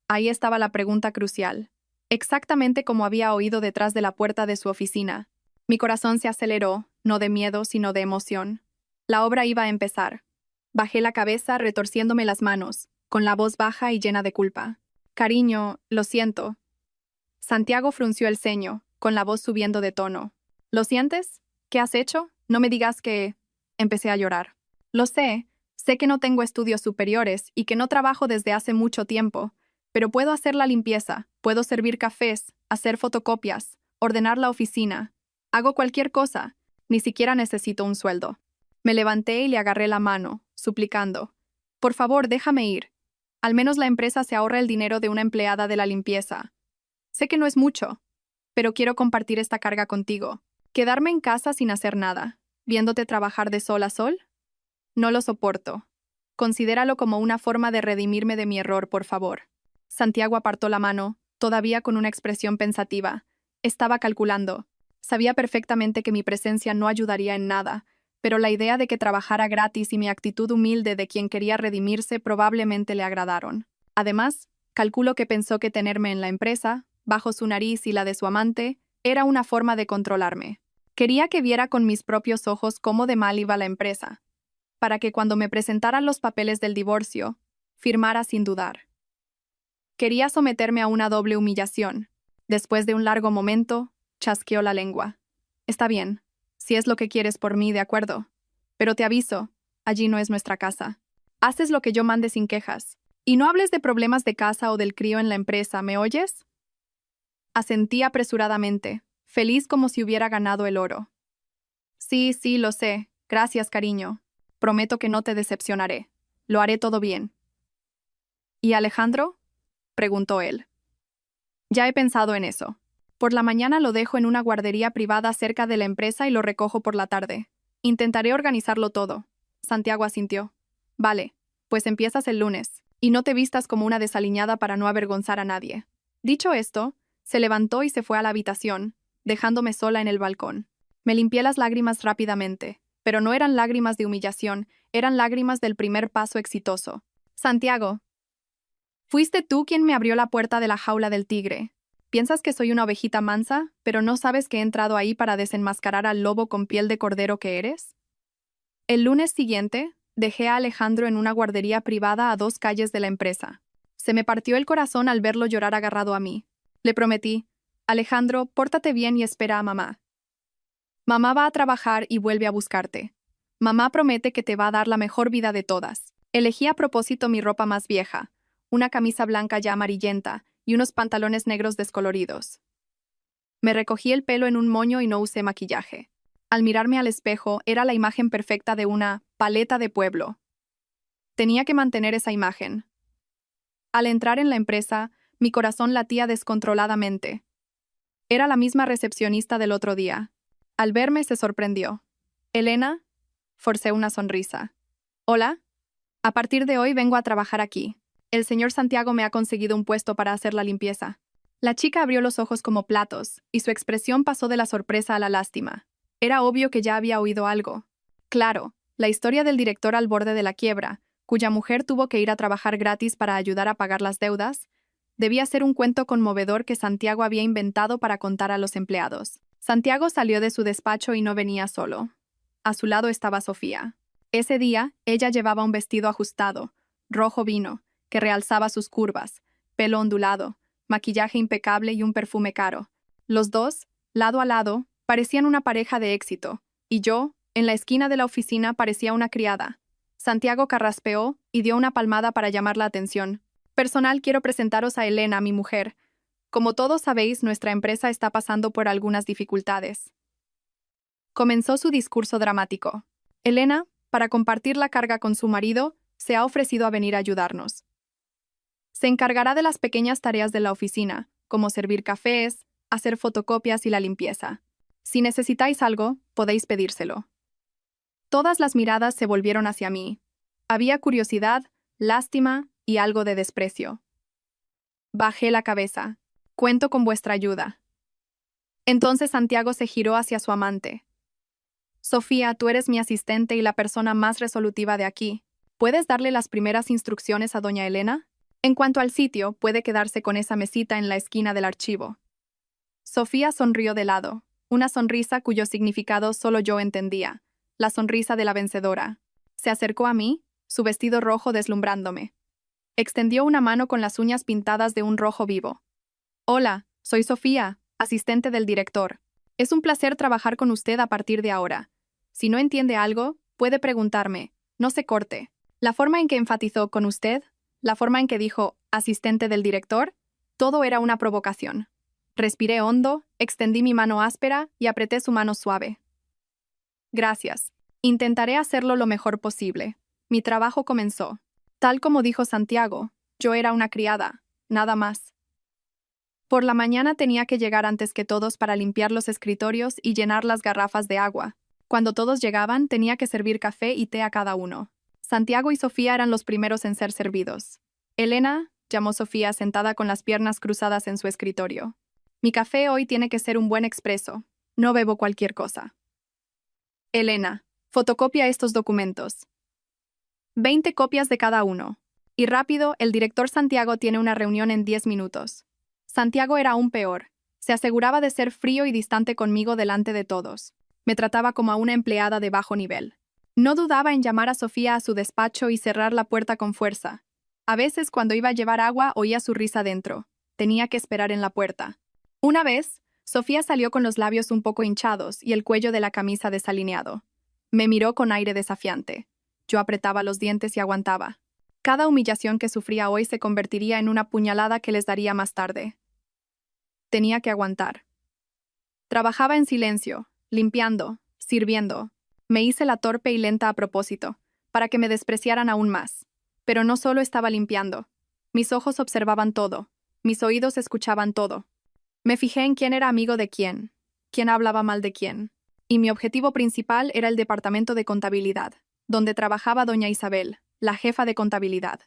Ahí estaba la pregunta crucial. Exactamente como había oído detrás de la puerta de su oficina. Mi corazón se aceleró, no de miedo, sino de emoción. La obra iba a empezar. Bajé la cabeza, retorciéndome las manos, con la voz baja y llena de culpa. Cariño, lo siento. Santiago frunció el ceño, con la voz subiendo de tono. ¿Lo sientes? ¿Qué has hecho? No me digas que... Empecé a llorar. Lo sé que no tengo estudios superiores y que no trabajo desde hace mucho tiempo, pero puedo hacer la limpieza, puedo servir cafés, hacer fotocopias, ordenar la oficina. Hago cualquier cosa, ni siquiera necesito un sueldo. Me levanté y le agarré la mano, suplicando. Por favor, déjame ir. Al menos la empresa se ahorra el dinero de una empleada de la limpieza. Sé que no es mucho, pero quiero compartir esta carga contigo. Quedarme en casa sin hacer nada, viéndote trabajar de sol a sol. No lo soporto. Considéralo como una forma de redimirme de mi error, por favor. Santiago apartó la mano, todavía con una expresión pensativa. Estaba calculando. Sabía perfectamente que mi presencia no ayudaría en nada, pero la idea de que trabajara gratis y mi actitud humilde de quien quería redimirse probablemente le agradaron. Además, calculo que pensó que tenerme en la empresa, bajo su nariz y la de su amante, era una forma de controlarme. Quería que viera con mis propios ojos cómo de mal iba la empresa, para que cuando me presentaran los papeles del divorcio, firmara sin dudar. Quería someterme a una doble humillación. Después de un largo momento, chasqueó la lengua. Está bien, si es lo que quieres por mí, de acuerdo. Pero te aviso, allí no es nuestra casa. Haces lo que yo mande sin quejas. Y no hables de problemas de casa o del crío en la empresa, ¿me oyes? Asentí apresuradamente, feliz como si hubiera ganado el oro. Sí, lo sé. Gracias, cariño. Prometo que no te decepcionaré. Lo haré todo bien. ¿Y Alejandro? Preguntó él. Ya he pensado en eso. Por la mañana lo dejo en una guardería privada cerca de la empresa y lo recojo por la tarde. Intentaré organizarlo todo. Santiago asintió. Vale, pues empiezas el lunes, y no te vistas como una desaliñada para no avergonzar a nadie. Dicho esto, se levantó y se fue a la habitación, dejándome sola en el balcón. Me limpié las lágrimas rápidamente, pero no eran lágrimas de humillación, eran lágrimas del primer paso exitoso. Santiago, fuiste tú quien me abrió la puerta de la jaula del tigre. Piensas que soy una ovejita mansa, pero no sabes que he entrado ahí para desenmascarar al lobo con piel de cordero que eres. El lunes siguiente, dejé a Alejandro en una guardería privada a 2 calles de la empresa. Se me partió el corazón al verlo llorar agarrado a mí. Le prometí, Alejandro, pórtate bien y espera a mamá. Mamá va a trabajar y vuelve a buscarte. Mamá promete que te va a dar la mejor vida de todas. Elegí a propósito mi ropa más vieja, una camisa blanca ya amarillenta y unos pantalones negros descoloridos. Me recogí el pelo en un moño y no usé maquillaje. Al mirarme al espejo, era la imagen perfecta de una paleta de pueblo. Tenía que mantener esa imagen. Al entrar en la empresa, mi corazón latía descontroladamente. Era la misma recepcionista del otro día. Al verme se sorprendió. «¿Elena?» Forcé una sonrisa. «¿Hola? A partir de hoy vengo a trabajar aquí. El señor Santiago me ha conseguido un puesto para hacer la limpieza». La chica abrió los ojos como platos, y su expresión pasó de la sorpresa a la lástima. Era obvio que ya había oído algo. Claro, la historia del director al borde de la quiebra, cuya mujer tuvo que ir a trabajar gratis para ayudar a pagar las deudas, debía ser un cuento conmovedor que Santiago había inventado para contar a los empleados. Santiago salió de su despacho y no venía solo. A su lado estaba Sofía. Ese día, ella llevaba un vestido ajustado, rojo vino, que realzaba sus curvas, pelo ondulado, maquillaje impecable y un perfume caro. Los dos, lado a lado, parecían una pareja de éxito, y yo, en la esquina de la oficina, parecía una criada. Santiago carraspeó y dio una palmada para llamar la atención. «Personal, quiero presentaros a Elena, mi mujer. Como todos sabéis, nuestra empresa está pasando por algunas dificultades». Comenzó su discurso dramático. Elena, para compartir la carga con su marido, se ha ofrecido a venir a ayudarnos. Se encargará de las pequeñas tareas de la oficina, como servir cafés, hacer fotocopias y la limpieza. Si necesitáis algo, podéis pedírselo. Todas las miradas se volvieron hacia mí. Había curiosidad, lástima y algo de desprecio. Bajé la cabeza. «Cuento con vuestra ayuda». Entonces Santiago se giró hacia su amante. «Sofía, tú eres mi asistente y la persona más resolutiva de aquí. ¿Puedes darle las primeras instrucciones a doña Elena? En cuanto al sitio, puede quedarse con esa mesita en la esquina del archivo». Sofía sonrió de lado, una sonrisa cuyo significado solo yo entendía, la sonrisa de la vencedora. Se acercó a mí, su vestido rojo deslumbrándome. Extendió una mano con las uñas pintadas de un rojo vivo. «Hola, soy Sofía, asistente del director. Es un placer trabajar con usted a partir de ahora. Si no entiende algo, puede preguntarme, no se corte». La forma en que enfatizó «con usted», la forma en que dijo «asistente del director», todo era una provocación. Respiré hondo, extendí mi mano áspera y apreté su mano suave. «Gracias. Intentaré hacerlo lo mejor posible». Mi trabajo comenzó. Tal como dijo Santiago, yo era una criada, nada más. Por la mañana tenía que llegar antes que todos para limpiar los escritorios y llenar las garrafas de agua. Cuando todos llegaban, tenía que servir café y té a cada uno. Santiago y Sofía eran los primeros en ser servidos. «Elena», llamó Sofía sentada con las piernas cruzadas en su escritorio. «Mi café hoy tiene que ser un buen expreso. No bebo cualquier cosa». «Elena, fotocopia estos documentos. 20 copias de cada uno. Y rápido, el director Santiago tiene una reunión en 10 minutos». Santiago era aún peor. Se aseguraba de ser frío y distante conmigo delante de todos. Me trataba como a una empleada de bajo nivel. No dudaba en llamar a Sofía a su despacho y cerrar la puerta con fuerza. A veces, cuando iba a llevar agua, oía su risa dentro. Tenía que esperar en la puerta. Una vez, Sofía salió con los labios un poco hinchados y el cuello de la camisa desalineado. Me miró con aire desafiante. Yo apretaba los dientes y aguantaba. Cada humillación que sufría hoy se convertiría en una puñalada que les daría más tarde. Tenía que aguantar. Trabajaba en silencio, limpiando, sirviendo. Me hice la torpe y lenta a propósito, para que me despreciaran aún más. Pero no solo estaba limpiando. Mis ojos observaban todo. Mis oídos escuchaban todo. Me fijé en quién era amigo de quién hablaba mal de quién. Y mi objetivo principal era el departamento de contabilidad, donde trabajaba doña Isabel, la jefa de contabilidad.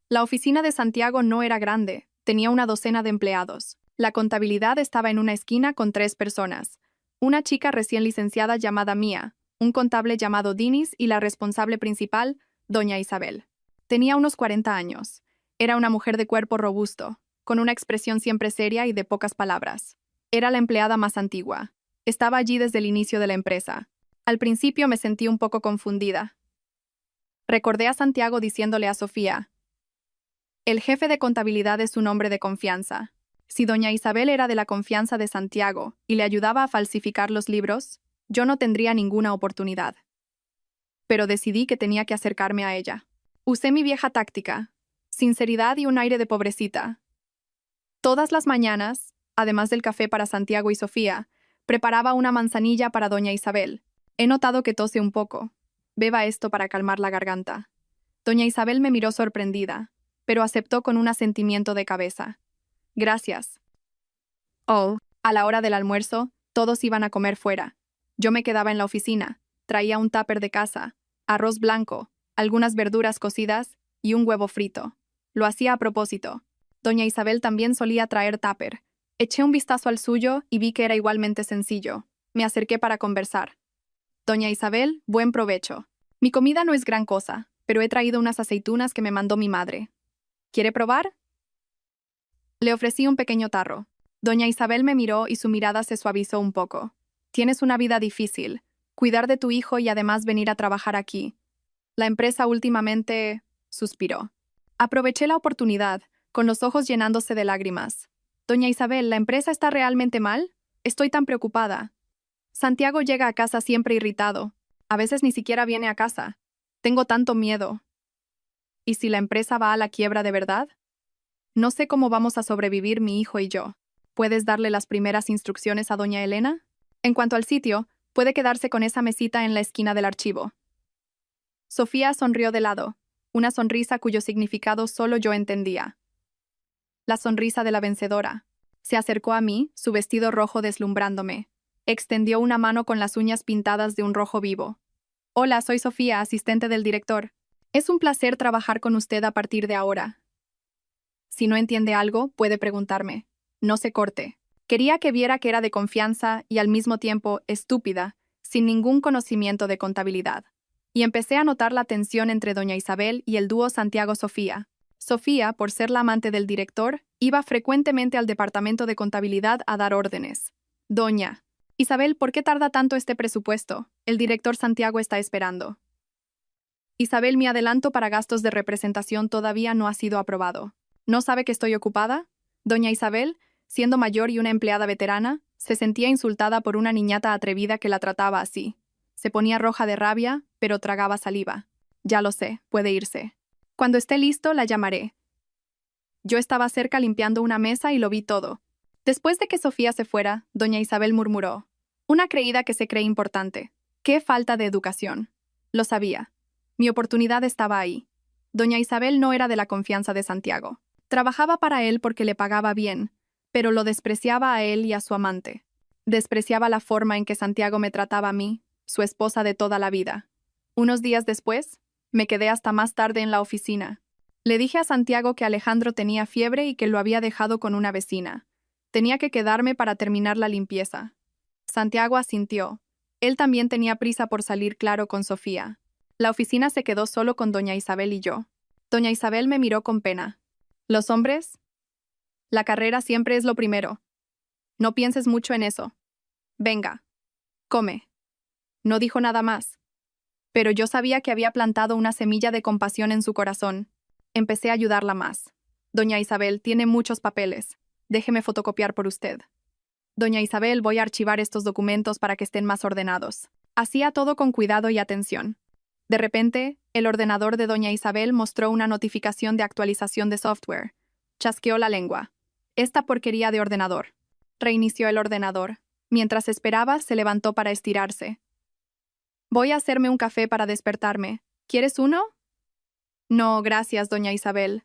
La oficina de Santiago no era grande, tenía una docena de empleados. La contabilidad estaba en una esquina con 3 personas. Una chica recién licenciada llamada Mía, un contable llamado Dinis y la responsable principal, doña Isabel. Tenía unos 40 años. Era una mujer de cuerpo robusto, con una expresión siempre seria y de pocas palabras. Era la empleada más antigua. Estaba allí desde el inicio de la empresa. Al principio me sentí un poco confundida. Recordé a Santiago diciéndole a Sofía: el jefe de contabilidad es un hombre de confianza. Si doña Isabel era de la confianza de Santiago y le ayudaba a falsificar los libros, yo no tendría ninguna oportunidad. Pero decidí que tenía que acercarme a ella. Usé mi vieja táctica, sinceridad y un aire de pobrecita. Todas las mañanas, además del café para Santiago y Sofía, preparaba una manzanilla para doña Isabel. He notado que tose un poco. Beba esto para calmar la garganta. Doña Isabel me miró sorprendida, pero aceptó con un asentimiento de cabeza. Gracias. Oh, a la hora del almuerzo, todos iban a comer fuera. Yo me quedaba en la oficina, traía un tupper de casa, arroz blanco, algunas verduras cocidas y un huevo frito. Lo hacía a propósito. Doña Isabel también solía traer tupper. Eché un vistazo al suyo y vi que era igualmente sencillo. Me acerqué para conversar. Doña Isabel, buen provecho. Mi comida no es gran cosa, pero he traído unas aceitunas que me mandó mi madre. ¿Quiere probar? Le ofrecí un pequeño tarro. Doña Isabel me miró y su mirada se suavizó un poco. Tienes una vida difícil. Cuidar de tu hijo y además venir a trabajar aquí. La empresa últimamente... suspiró. Aproveché la oportunidad, con los ojos llenándose de lágrimas. Doña Isabel, ¿la empresa está realmente mal? Estoy tan preocupada. Santiago llega a casa siempre irritado. A veces ni siquiera viene a casa. Tengo tanto miedo. ¿Y si la empresa va a la quiebra de verdad? No sé cómo vamos a sobrevivir mi hijo y yo. ¿Puedes darle las primeras instrucciones a doña Elena? En cuanto al sitio, puede quedarse con esa mesita en la esquina del archivo. Sofía sonrió de lado, una sonrisa cuyo significado solo yo entendía. La sonrisa de la vencedora. Se acercó a mí, su vestido rojo deslumbrándome. Extendió una mano con las uñas pintadas de un rojo vivo. Hola, soy Sofía, asistente del director. Es un placer trabajar con usted a partir de ahora. Si no entiende algo, puede preguntarme. No se corte. Quería que viera que era de confianza y al mismo tiempo estúpida, sin ningún conocimiento de contabilidad. Y empecé a notar la tensión entre doña Isabel y el dúo Santiago-Sofía. Sofía, por ser la amante del director, iba frecuentemente al departamento de contabilidad a dar órdenes. Doña Isabel, ¿por qué tarda tanto este presupuesto? El director Santiago está esperando. Isabel, mi adelanto para gastos de representación todavía no ha sido aprobado. ¿No sabe que estoy ocupada? Doña Isabel, siendo mayor y una empleada veterana, se sentía insultada por una niñata atrevida que la trataba así. Se ponía roja de rabia, pero tragaba saliva. Ya lo sé, puede irse. Cuando esté listo, la llamaré. Yo estaba cerca limpiando una mesa y lo vi todo. Después de que Sofía se fuera, doña Isabel murmuró. Una creída que se cree importante. ¡Qué falta de educación! Lo sabía. Mi oportunidad estaba ahí. Doña Isabel no era de la confianza de Santiago. Trabajaba para él porque le pagaba bien, pero lo despreciaba a él y a su amante. Despreciaba la forma en que Santiago me trataba a mí, su esposa de toda la vida. Unos días después, me quedé hasta más tarde en la oficina. Le dije a Santiago que Alejandro tenía fiebre y que lo había dejado con una vecina. Tenía que quedarme para terminar la limpieza. Santiago asintió. Él también tenía prisa por salir claro con Sofía. La oficina se quedó solo con doña Isabel y yo. Doña Isabel me miró con pena. ¿Los hombres? La carrera siempre es lo primero. No pienses mucho en eso. Venga. Come. No dijo nada más. Pero yo sabía que había plantado una semilla de compasión en su corazón. Empecé a ayudarla más. Doña Isabel, tiene muchos papeles. Déjeme fotocopiar por usted. Doña Isabel, voy a archivar estos documentos para que estén más ordenados. Hacía todo con cuidado y atención. De repente, el ordenador de doña Isabel mostró una notificación de actualización de software. Chasqueó la lengua. Esta porquería de ordenador. Reinició el ordenador. Mientras esperaba, se levantó para estirarse. Voy a hacerme un café para despertarme. ¿Quieres uno? No, gracias, doña Isabel.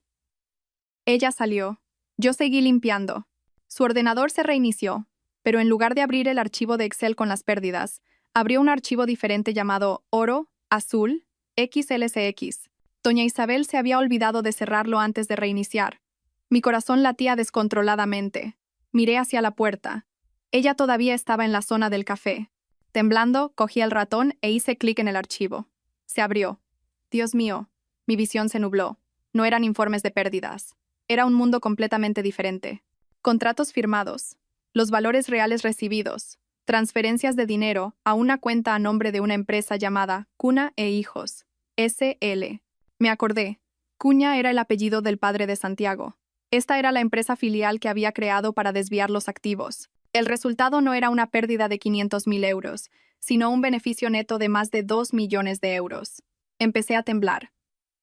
Ella salió. Yo seguí limpiando. Su ordenador se reinició, pero en lugar de abrir el archivo de Excel con las pérdidas, abrió un archivo diferente llamado Oro, Azul, XLSX. Doña Isabel se había olvidado de cerrarlo antes de reiniciar. Mi corazón latía descontroladamente. Miré hacia la puerta. Ella todavía estaba en la zona del café. Temblando, cogí el ratón e hice clic en el archivo. Se abrió. Dios mío, mi visión se nubló. No eran informes de pérdidas. Era un mundo completamente diferente. Contratos firmados. Los valores reales recibidos. Transferencias de dinero a una cuenta a nombre de una empresa llamada Cuna e Hijos. S.L. Me acordé. Cuña era el apellido del padre de Santiago. Esta era la empresa filial que había creado para desviar los activos. El resultado no era una pérdida de 500.000 euros, sino un beneficio neto de más de 2 millones de euros. Empecé a temblar.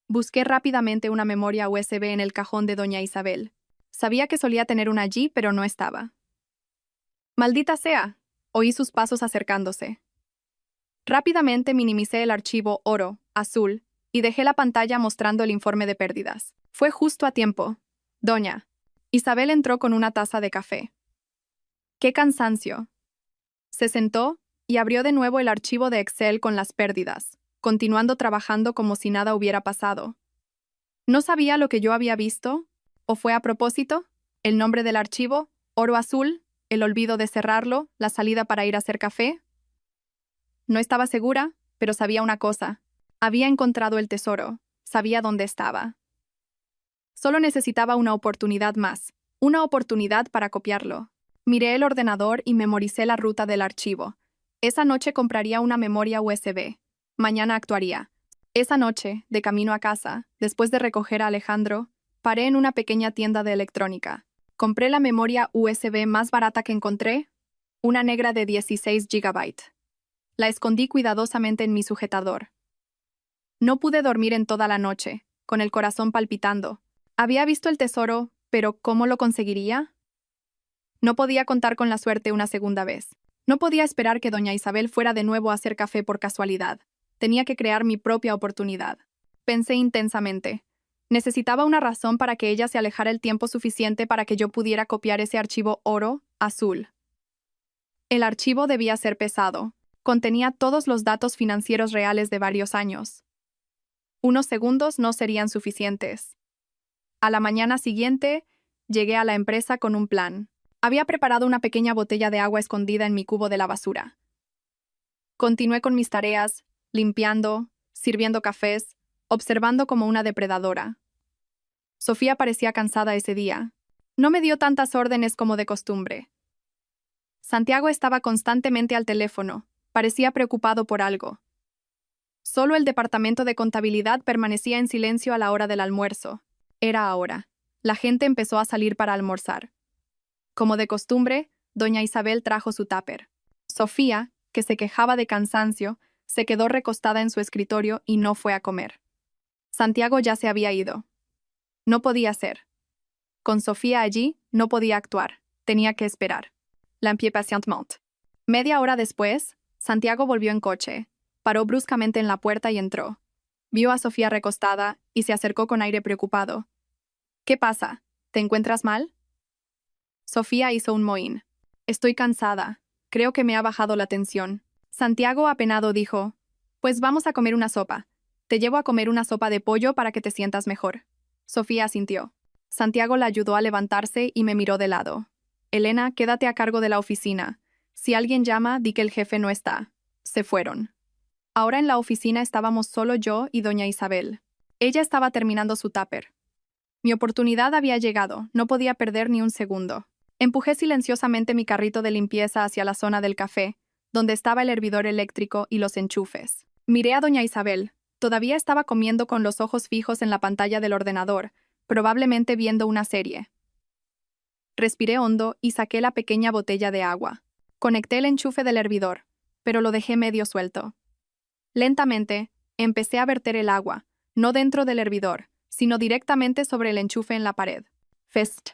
Busqué rápidamente una memoria USB en el cajón de doña Isabel. Sabía que solía tener una allí, pero no estaba. ¡Maldita sea! Oí sus pasos acercándose. Rápidamente minimicé el archivo oro, azul, y dejé la pantalla mostrando el informe de pérdidas. Fue justo a tiempo. Doña Isabel entró con una taza de café. ¡Qué cansancio! Se sentó y abrió de nuevo el archivo de Excel con las pérdidas, continuando trabajando como si nada hubiera pasado. ¿No sabía lo que yo había visto? ¿O fue a propósito? ¿El nombre del archivo? ¿Oro azul? ¿El olvido de cerrarlo? ¿La salida para ir a hacer café? No estaba segura, pero sabía una cosa. Había encontrado el tesoro. Sabía dónde estaba. Solo necesitaba una oportunidad más. Una oportunidad para copiarlo. Miré el ordenador y memoricé la ruta del archivo. Esa noche compraría una memoria USB. Mañana actuaría. Esa noche, de camino a casa, después de recoger a Alejandro, paré en una pequeña tienda de electrónica. Compré la memoria USB más barata que encontré, una negra de 16 GB. La escondí cuidadosamente en mi sujetador. No pude dormir en toda la noche, con el corazón palpitando. Había visto el tesoro, pero ¿cómo lo conseguiría? No podía contar con la suerte una segunda vez. No podía esperar que doña Isabel fuera de nuevo a hacer café por casualidad. Tenía que crear mi propia oportunidad. Pensé intensamente. Necesitaba una razón para que ella se alejara el tiempo suficiente para que yo pudiera copiar ese archivo oro, azul. El archivo debía ser pesado. Contenía todos los datos financieros reales de varios años. Unos segundos no serían suficientes. A la mañana siguiente, llegué a la empresa con un plan. Había preparado una pequeña botella de agua escondida en mi cubo de la basura. Continué con mis tareas, limpiando, sirviendo cafés, observando como una depredadora. Sofía parecía cansada ese día. No me dio tantas órdenes como de costumbre. Santiago estaba constantemente al teléfono, parecía preocupado por algo. Solo el departamento de contabilidad permanecía en silencio a la hora del almuerzo. Era ahora. La gente empezó a salir para almorzar. Como de costumbre, doña Isabel trajo su tupper. Sofía, que se quejaba de cansancio, se quedó recostada en su escritorio y no fue a comer. Santiago ya se había ido. No podía ser. Con Sofía allí, no podía actuar. Tenía que esperar. Limpié patientement. Media hora después, Santiago volvió en coche. Paró bruscamente en la puerta y entró. Vio a Sofía recostada y se acercó con aire preocupado. ¿Qué pasa? ¿Te encuentras mal? Sofía hizo un mohín. Estoy cansada. Creo que me ha bajado la tensión. Santiago, apenado, dijo: Pues vamos a comer una sopa. Te llevo a comer una sopa de pollo para que te sientas mejor. Sofía asintió. Santiago la ayudó a levantarse y me miró de lado. Elena, quédate a cargo de la oficina. Si alguien llama, di que el jefe no está. Se fueron. Ahora en la oficina estábamos solo yo y doña Isabel. Ella estaba terminando su tupper. Mi oportunidad había llegado, no podía perder ni un segundo. Empujé silenciosamente mi carrito de limpieza hacia la zona del café, donde estaba el hervidor eléctrico y los enchufes. Miré a doña Isabel. Todavía estaba comiendo con los ojos fijos en la pantalla del ordenador, probablemente viendo una serie. Respiré hondo y saqué la pequeña botella de agua. Conecté el enchufe del hervidor, pero lo dejé medio suelto. Lentamente, empecé a verter el agua, no dentro del hervidor, sino directamente sobre el enchufe en la pared. Fest.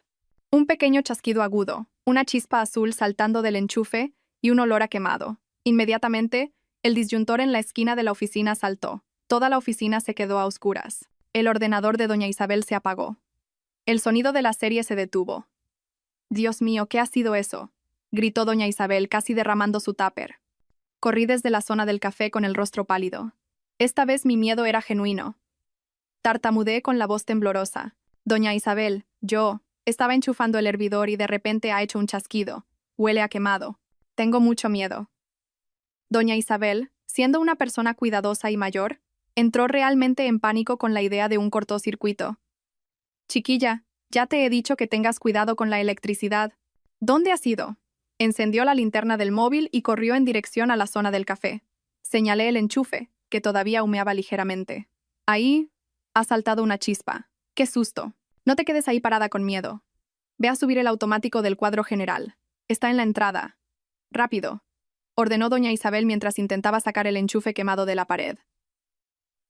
Un pequeño chasquido agudo, una chispa azul saltando del enchufe y un olor a quemado. Inmediatamente, el disyuntor en la esquina de la oficina saltó. Toda la oficina se quedó a oscuras. El ordenador de doña Isabel se apagó. El sonido de la serie se detuvo. «Dios mío, ¿qué ha sido eso?», gritó doña Isabel, casi derramando su tupper. Corrí desde la zona del café con el rostro pálido. Esta vez mi miedo era genuino. Tartamudeé con la voz temblorosa. Doña Isabel, yo, estaba enchufando el hervidor y de repente ha hecho un chasquido. Huele a quemado. Tengo mucho miedo. Doña Isabel, siendo una persona cuidadosa y mayor, entró realmente en pánico con la idea de un cortocircuito. Chiquilla, ya te he dicho que tengas cuidado con la electricidad. ¿Dónde has ido? Encendió la linterna del móvil y corrió en dirección a la zona del café. Señalé el enchufe, que todavía humeaba ligeramente. Ahí ha saltado una chispa. ¡Qué susto! No te quedes ahí parada con miedo. Ve a subir el automático del cuadro general. Está en la entrada. Rápido, ordenó doña Isabel mientras intentaba sacar el enchufe quemado de la pared.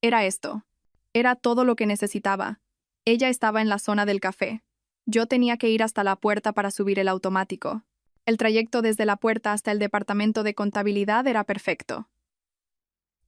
Era esto. Era todo lo que necesitaba. Ella estaba en la zona del café. Yo tenía que ir hasta la puerta para subir el automático. El trayecto desde la puerta hasta el departamento de contabilidad era perfecto.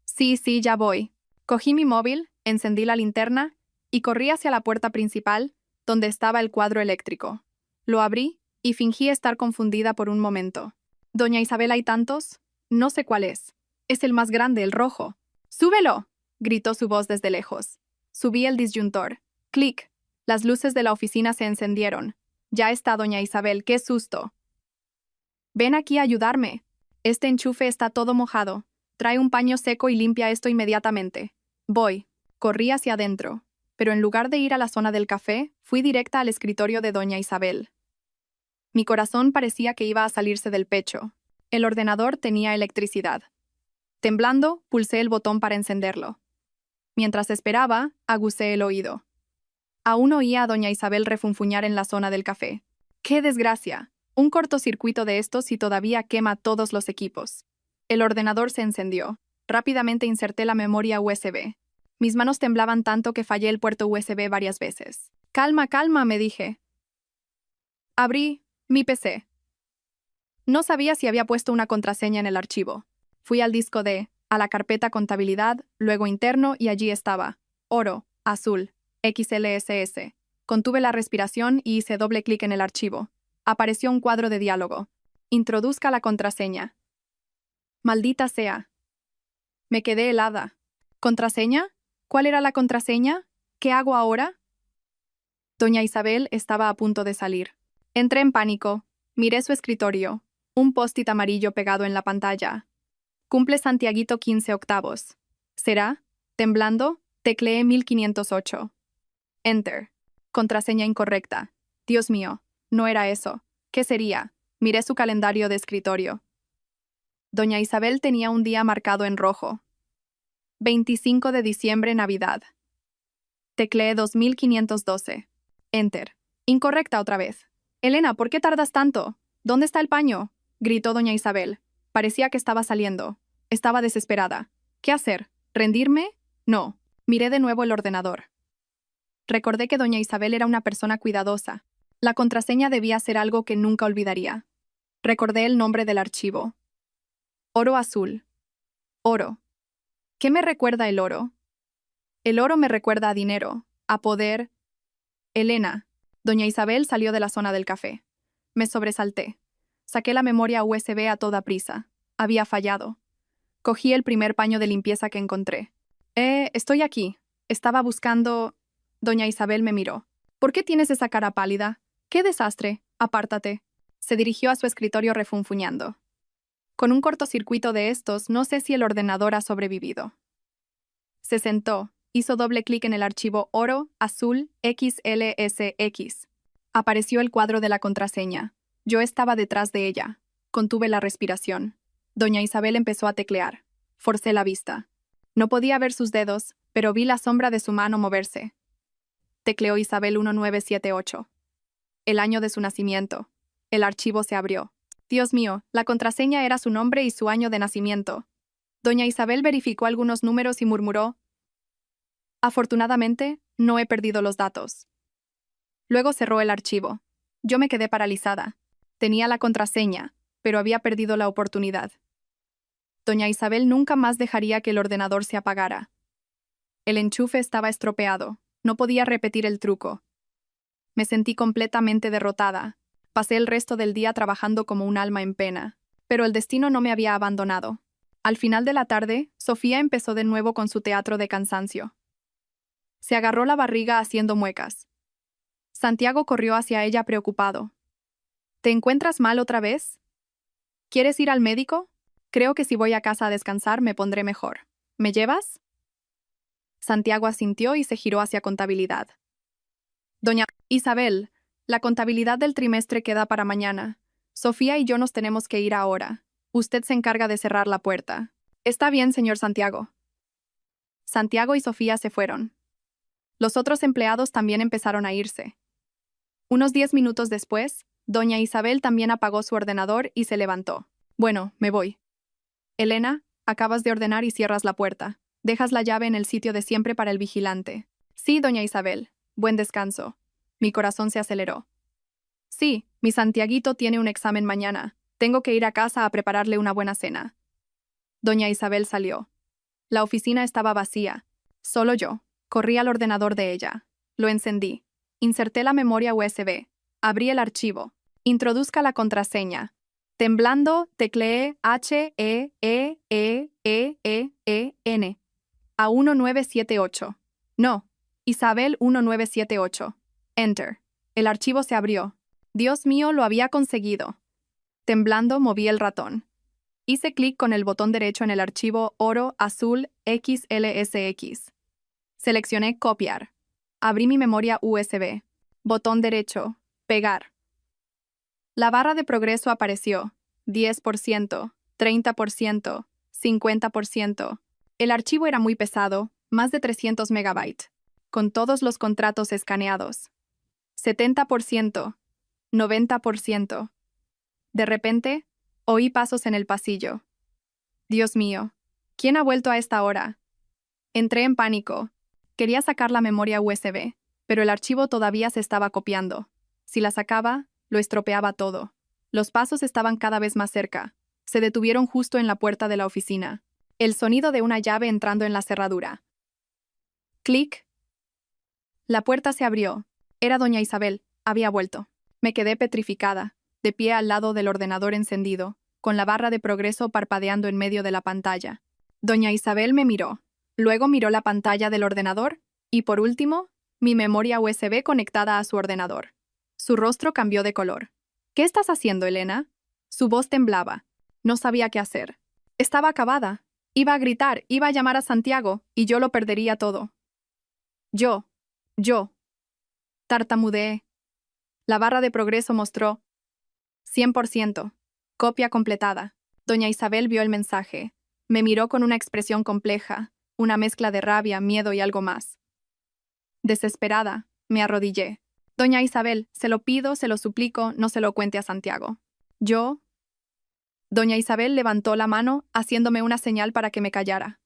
Sí, ya voy. Cogí mi móvil, encendí la linterna y corrí hacia la puerta principal, donde estaba el cuadro eléctrico. Lo abrí y fingí estar confundida por un momento. Doña Isabel, ¿hay tantos? No sé cuál es. Es el más grande, el rojo. ¡Súbelo!, gritó su voz desde lejos. Subí el disyuntor. ¡Clic! Las luces de la oficina se encendieron. Ya está, doña Isabel, qué susto. Ven aquí a ayudarme. Este enchufe está todo mojado. Trae un paño seco y limpia esto inmediatamente. Voy. Corrí hacia adentro, pero en lugar de ir a la zona del café, fui directa al escritorio de doña Isabel. Mi corazón parecía que iba a salirse del pecho. El ordenador tenía electricidad. Temblando, pulsé el botón para encenderlo. Mientras esperaba, aguzé el oído. Aún oía a doña Isabel refunfuñar en la zona del café. ¡Qué desgracia! Un cortocircuito de estos y todavía quema todos los equipos. El ordenador se encendió. Rápidamente inserté la memoria USB. Mis manos temblaban tanto que fallé el puerto USB varias veces. Calma, me dije. Abrí mi PC. No sabía si había puesto una contraseña en el archivo. Fui al disco D, a la carpeta contabilidad, luego interno y allí estaba. Oro, azul, XLSS. Contuve la respiración y hice doble clic en el archivo. Apareció un cuadro de diálogo. Introduzca la contraseña. Maldita sea. Me quedé helada. ¿Contraseña? ¿Cuál era la contraseña? ¿Qué hago ahora? Doña Isabel estaba a punto de salir. Entré en pánico. Miré su escritorio. Un post-it amarillo pegado en la pantalla. Cumple Santiaguito 15 octavos. ¿Será? Temblando, tecleé 1508. Enter. Contraseña incorrecta. Dios mío, no era eso. ¿Qué sería? Miré su calendario de escritorio. Doña Isabel tenía un día marcado en rojo. 25 de diciembre, Navidad. Tecleé 2512. Enter. Incorrecta otra vez. Elena, ¿por qué tardas tanto? ¿Dónde está el paño? Gritó doña Isabel. Parecía que estaba saliendo. Estaba desesperada. ¿Qué hacer? ¿Rendirme? No. Miré de nuevo el ordenador. Recordé que doña Isabel era una persona cuidadosa. La contraseña debía ser algo que nunca olvidaría. Recordé el nombre del archivo. Oro azul. Oro. ¿Qué me recuerda el oro? El oro me recuerda a dinero, a poder. Elena. Doña Isabel salió de la zona del café. Me sobresalté. Saqué la memoria USB a toda prisa. Había fallado. Cogí el primer paño de limpieza que encontré. Estoy aquí. Estaba buscando. Doña Isabel me miró. ¿Por qué tienes esa cara pálida? ¡Qué desastre! Apártate. Se dirigió a su escritorio refunfuñando. Con un cortocircuito de estos, no sé si el ordenador ha sobrevivido. Se sentó, hizo doble clic en el archivo oro, azul, XLSX. Apareció el cuadro de la contraseña. Yo estaba detrás de ella. Contuve la respiración. Doña Isabel empezó a teclear. Forcé la vista. No podía ver sus dedos, pero vi la sombra de su mano moverse. Tecleó Isabel 1978. El año de su nacimiento. El archivo se abrió. Dios mío, la contraseña era su nombre y su año de nacimiento. Doña Isabel verificó algunos números y murmuró: afortunadamente, no he perdido los datos. Luego cerró el archivo. Yo me quedé paralizada. Tenía la contraseña, pero había perdido la oportunidad. Doña Isabel nunca más dejaría que el ordenador se apagara. El enchufe estaba estropeado. No podía repetir el truco. Me sentí completamente derrotada. Pasé el resto del día trabajando como un alma en pena. Pero el destino no me había abandonado. Al final de la tarde, Sofía empezó de nuevo con su teatro de cansancio. Se agarró la barriga haciendo muecas. Santiago corrió hacia ella preocupado. ¿Te encuentras mal otra vez? ¿Quieres ir al médico? Creo que si voy a casa a descansar me pondré mejor. ¿Me llevas? Santiago asintió y se giró hacia contabilidad. Doña Isabel, la contabilidad del trimestre queda para mañana. Sofía y yo nos tenemos que ir ahora. Usted se encarga de cerrar la puerta. Está bien, señor Santiago. Santiago y Sofía se fueron. Los otros empleados también empezaron a irse. Unos 10 minutos después, doña Isabel también apagó su ordenador y se levantó. Bueno, me voy. Elena, acabas de ordenar y cierras la puerta. Dejas la llave en el sitio de siempre para el vigilante. Sí, doña Isabel. Buen descanso. Mi corazón se aceleró. Sí, mi Santiaguito tiene un examen mañana. Tengo que ir a casa a prepararle una buena cena. Doña Isabel salió. La oficina estaba vacía. Solo yo. Corrí al ordenador de ella. Lo encendí. Inserté la memoria USB. Abrí el archivo. Introduzca la contraseña. Temblando, tecleé H-E-E-E-E-E-N. A 1978. No, Isabel 1978. Enter. El archivo se abrió. Dios mío, lo había conseguido. Temblando, moví el ratón. Hice clic con el botón derecho en el archivo oro azul XLSX. Seleccioné copiar. Abrí mi memoria USB. Botón derecho. Pegar. La barra de progreso apareció. 10%, 30%, 50%. El archivo era muy pesado, más de 300 megabytes, con todos los contratos escaneados. 70%, 90%. De repente, oí pasos en el pasillo. Dios mío, ¿quién ha vuelto a esta hora? Entré en pánico. Quería sacar la memoria USB, pero el archivo todavía se estaba copiando. Si la sacaba, lo estropeaba todo. Los pasos estaban cada vez más cerca. Se detuvieron justo en la puerta de la oficina. El sonido de una llave entrando en la cerradura. Clic. La puerta se abrió. Era doña Isabel. Había vuelto. Me quedé petrificada, de pie al lado del ordenador encendido, con la barra de progreso parpadeando en medio de la pantalla. Doña Isabel me miró. Luego miró la pantalla del ordenador y, por último, mi memoria USB conectada a su ordenador. Su rostro cambió de color. ¿Qué estás haciendo, Elena? Su voz temblaba. No sabía qué hacer. Estaba acabada. Iba a gritar, iba a llamar a Santiago, y yo lo perdería todo. Yo. Tartamudeé. La barra de progreso mostró 100%. Copia completada. Doña Isabel vio el mensaje. Me miró con una expresión compleja, una mezcla de rabia, miedo y algo más. Desesperada, me arrodillé. Doña Isabel, se lo pido, se lo suplico, no se lo cuente a Santiago. Yo. Doña Isabel levantó la mano, haciéndome una señal para que me callara.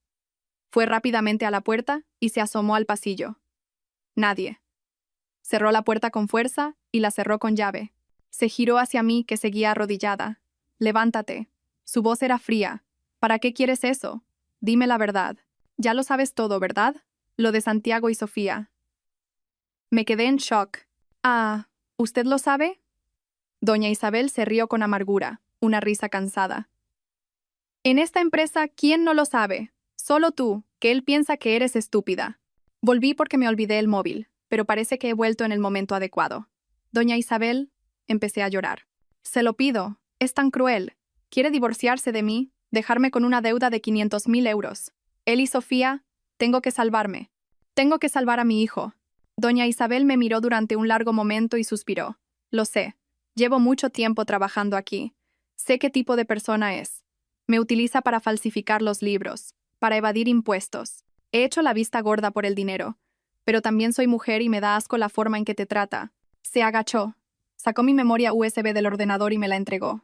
Fue rápidamente a la puerta y se asomó al pasillo. Nadie. Cerró la puerta con fuerza y la cerró con llave. Se giró hacia mí, que seguía arrodillada. Levántate. Su voz era fría. ¿Para qué quieres eso? Dime la verdad. Ya lo sabes todo, ¿verdad? Lo de Santiago y Sofía. Me quedé en shock. Ah, ¿usted lo sabe? Doña Isabel se rió con amargura, una risa cansada. En esta empresa, ¿quién no lo sabe? Solo tú, que él piensa que eres estúpida. Volví porque me olvidé el móvil, pero parece que he vuelto en el momento adecuado. Doña Isabel, empecé a llorar. Se lo pido, es tan cruel. Quiere divorciarse de mí, dejarme con una deuda de 500.000 euros. Él y Sofía, tengo que salvarme. Tengo que salvar a mi hijo. Doña Isabel me miró durante un largo momento y suspiró. Lo sé. Llevo mucho tiempo trabajando aquí. Sé qué tipo de persona es. Me utiliza para falsificar los libros, para evadir impuestos. He hecho la vista gorda por el dinero, pero también soy mujer y me da asco la forma en que te trata. Se agachó. Sacó mi memoria USB del ordenador y me la entregó.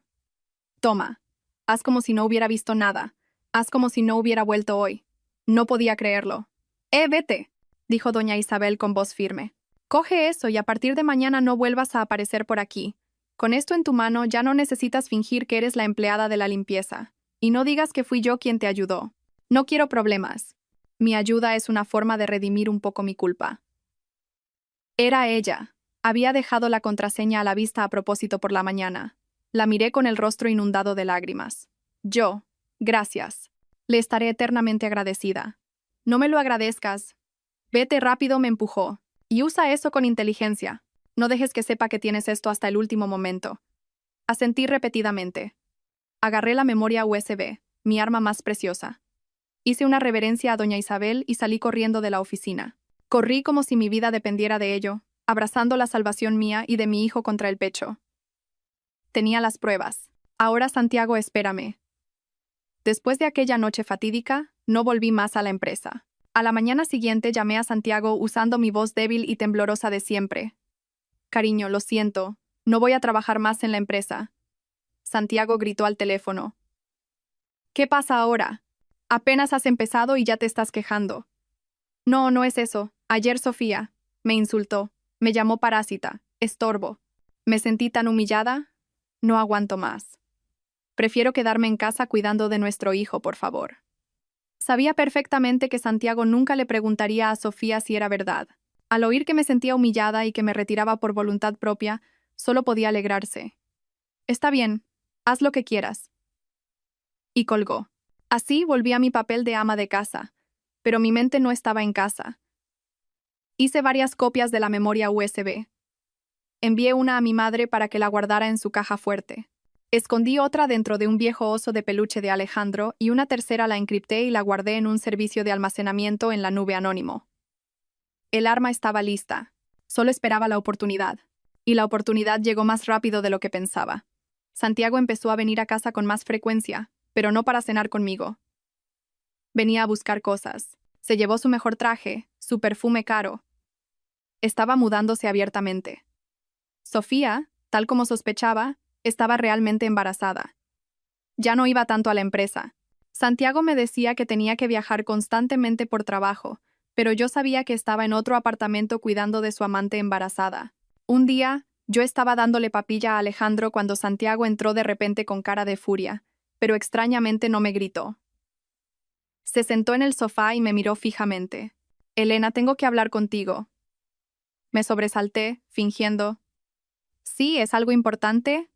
Toma. Haz como si no hubiera visto nada. Haz como si no hubiera vuelto hoy. No podía creerlo. Vete, dijo doña Isabel con voz firme. Coge eso y a partir de mañana no vuelvas a aparecer por aquí. Con esto en tu mano ya no necesitas fingir que eres la empleada de la limpieza. Y no digas que fui yo quien te ayudó. No quiero problemas. Mi ayuda es una forma de redimir un poco mi culpa. Era ella. Había dejado la contraseña a la vista a propósito por la mañana. La miré con el rostro inundado de lágrimas. Gracias. Le estaré eternamente agradecida. No me lo agradezcas. Vete rápido, me empujó. Y usa eso con inteligencia. No dejes que sepa que tienes esto hasta el último momento. Asentí repetidamente. Agarré la memoria USB, mi arma más preciosa. Hice una reverencia a doña Isabel y salí corriendo de la oficina. Corrí como si mi vida dependiera de ello, abrazando la salvación mía y de mi hijo contra el pecho. Tenía las pruebas. Ahora, Santiago, espérame. Después de aquella noche fatídica, no volví más a la empresa. A la mañana siguiente llamé a Santiago usando mi voz débil y temblorosa de siempre. Cariño, lo siento, no voy a trabajar más en la empresa. Santiago gritó al teléfono. ¿Qué pasa ahora? Apenas has empezado y ya te estás quejando. No, no es eso. Ayer Sofía me insultó, me llamó parásita, estorbo. Me sentí tan humillada. No aguanto más. Prefiero quedarme en casa cuidando de nuestro hijo, por favor. Sabía perfectamente que Santiago nunca le preguntaría a Sofía si era verdad. Al oír que me sentía humillada y que me retiraba por voluntad propia, solo podía alegrarse. Está bien, haz lo que quieras. Y colgó. Así volví a mi papel de ama de casa, pero mi mente no estaba en casa. Hice varias copias de la memoria USB. Envié una a mi madre para que la guardara en su caja fuerte. Escondí otra dentro de un viejo oso de peluche de Alejandro y una tercera la encripté y la guardé en un servicio de almacenamiento en la nube anónimo. El arma estaba lista. Solo esperaba la oportunidad. Y la oportunidad llegó más rápido de lo que pensaba. Santiago empezó a venir a casa con más frecuencia, pero no para cenar conmigo. Venía a buscar cosas. Se llevó su mejor traje, su perfume caro. Estaba mudándose abiertamente. Sofía, tal como sospechaba, estaba realmente embarazada. Ya no iba tanto a la empresa. Santiago me decía que tenía que viajar constantemente por trabajo, pero yo sabía que estaba en otro apartamento cuidando de su amante embarazada. Un día, yo estaba dándole papilla a Alejandro cuando Santiago entró de repente con cara de furia, pero extrañamente no me gritó. Se sentó en el sofá y me miró fijamente. Elena, tengo que hablar contigo. Me sobresalté, fingiendo. ¿Sí, es algo importante?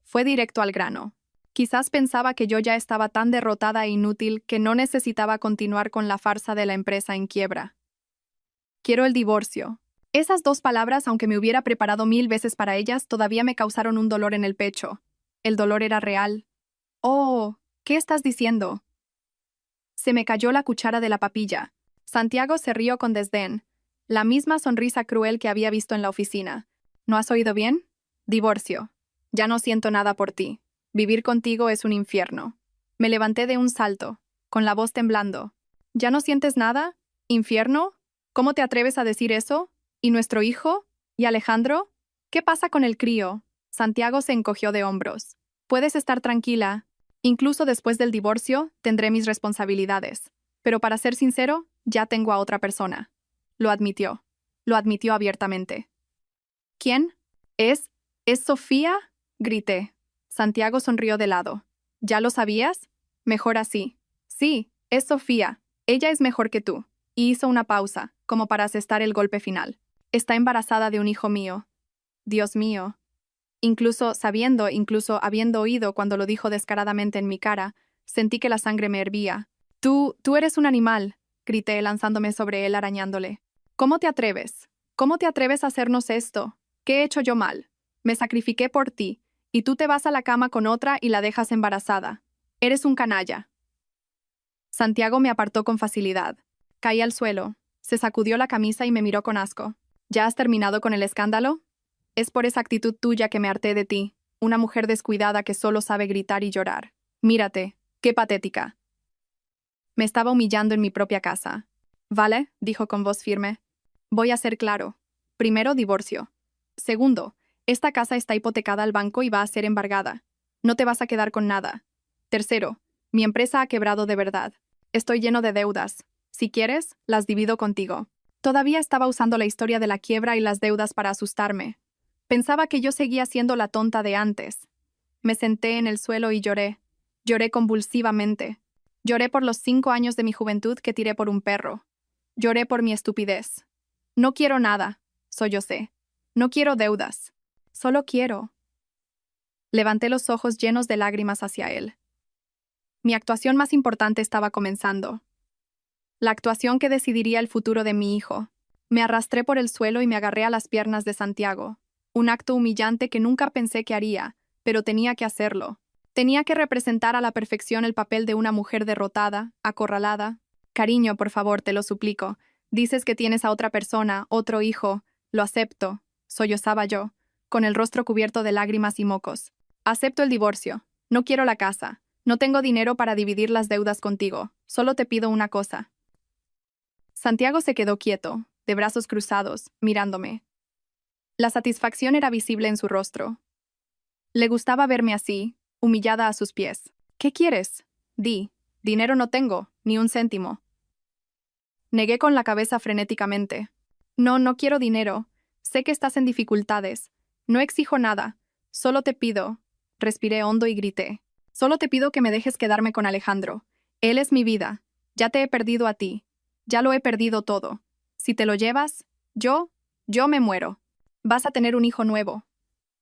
Fue directo al grano. Quizás pensaba que yo ya estaba tan derrotada e inútil que no necesitaba continuar con la farsa de la empresa en quiebra. Quiero el divorcio. Esas dos palabras, aunque me hubiera preparado 1000 veces para ellas, todavía me causaron un dolor en el pecho. El dolor era real. Oh, ¿qué estás diciendo? Se me cayó la cuchara de la papilla. Santiago se rió con desdén. La misma sonrisa cruel que había visto en la oficina. ¿No has oído bien? Divorcio. Ya no siento nada por ti. Vivir contigo es un infierno. Me levanté de un salto, con la voz temblando. ¿Ya no sientes nada? ¿Infierno? ¿Cómo te atreves a decir eso? ¿Y nuestro hijo? ¿Y Alejandro? ¿Qué pasa con el crío? Santiago se encogió de hombros. Puedes estar tranquila. Incluso después del divorcio, tendré mis responsabilidades. Pero para ser sincero, ya tengo a otra persona. Lo admitió. Lo admitió abiertamente. ¿Quién? ¿Es Sofía? Grité. Santiago sonrió de lado. ¿Ya lo sabías? Mejor así. Sí, es Sofía. Ella es mejor que tú. Y hizo una pausa, como para asestar el golpe final. Está embarazada de un hijo mío. Dios mío. Incluso habiendo oído cuando lo dijo descaradamente en mi cara, sentí que la sangre me hervía. Tú eres un animal, grité lanzándome sobre él arañándole. ¿Cómo te atreves? ¿Cómo te atreves a hacernos esto? ¿Qué he hecho yo mal? Me sacrifiqué por ti, y tú te vas a la cama con otra y la dejas embarazada. Eres un canalla. Santiago me apartó con facilidad. Caí al suelo, se sacudió la camisa y me miró con asco. ¿Ya has terminado con el escándalo? Es por esa actitud tuya que me harté de ti, una mujer descuidada que solo sabe gritar y llorar. Mírate, qué patética. Me estaba humillando en mi propia casa. Vale, dijo con voz firme. Voy a ser claro. Primero, divorcio. Segundo, esta casa está hipotecada al banco y va a ser embargada. No te vas a quedar con nada. Tercero, mi empresa ha quebrado de verdad. Estoy lleno de deudas. Si quieres, las divido contigo. Todavía estaba usando la historia de la quiebra y las deudas para asustarme. Pensaba que yo seguía siendo la tonta de antes. Me senté en el suelo y lloré. Lloré convulsivamente. Lloré por los 5 años de mi juventud que tiré por un perro. Lloré por mi estupidez. No quiero nada, sollocé. No quiero deudas. Solo quiero. Levanté los ojos llenos de lágrimas hacia él. Mi actuación más importante estaba comenzando. La actuación que decidiría el futuro de mi hijo. Me arrastré por el suelo y me agarré a las piernas de Santiago. Un acto humillante que nunca pensé que haría, pero tenía que hacerlo. Tenía que representar a la perfección el papel de una mujer derrotada, acorralada. Cariño, por favor, te lo suplico. Dices que tienes a otra persona, otro hijo. Lo acepto, sollozaba yo, con el rostro cubierto de lágrimas y mocos. Acepto el divorcio. No quiero la casa. No tengo dinero para dividir las deudas contigo. Solo te pido una cosa. Santiago se quedó quieto, de brazos cruzados, mirándome. La satisfacción era visible en su rostro. Le gustaba verme así, humillada a sus pies. ¿Qué quieres? Di. Dinero no tengo, ni un céntimo. Negué con la cabeza frenéticamente. No, no quiero dinero. Sé que estás en dificultades. No exijo nada. Solo te pido. Respiré hondo y grité. Solo te pido que me dejes quedarme con Alejandro. Él es mi vida. Ya te he perdido a ti. Ya lo he perdido todo. Si te lo llevas, yo me muero. Vas a tener un hijo nuevo.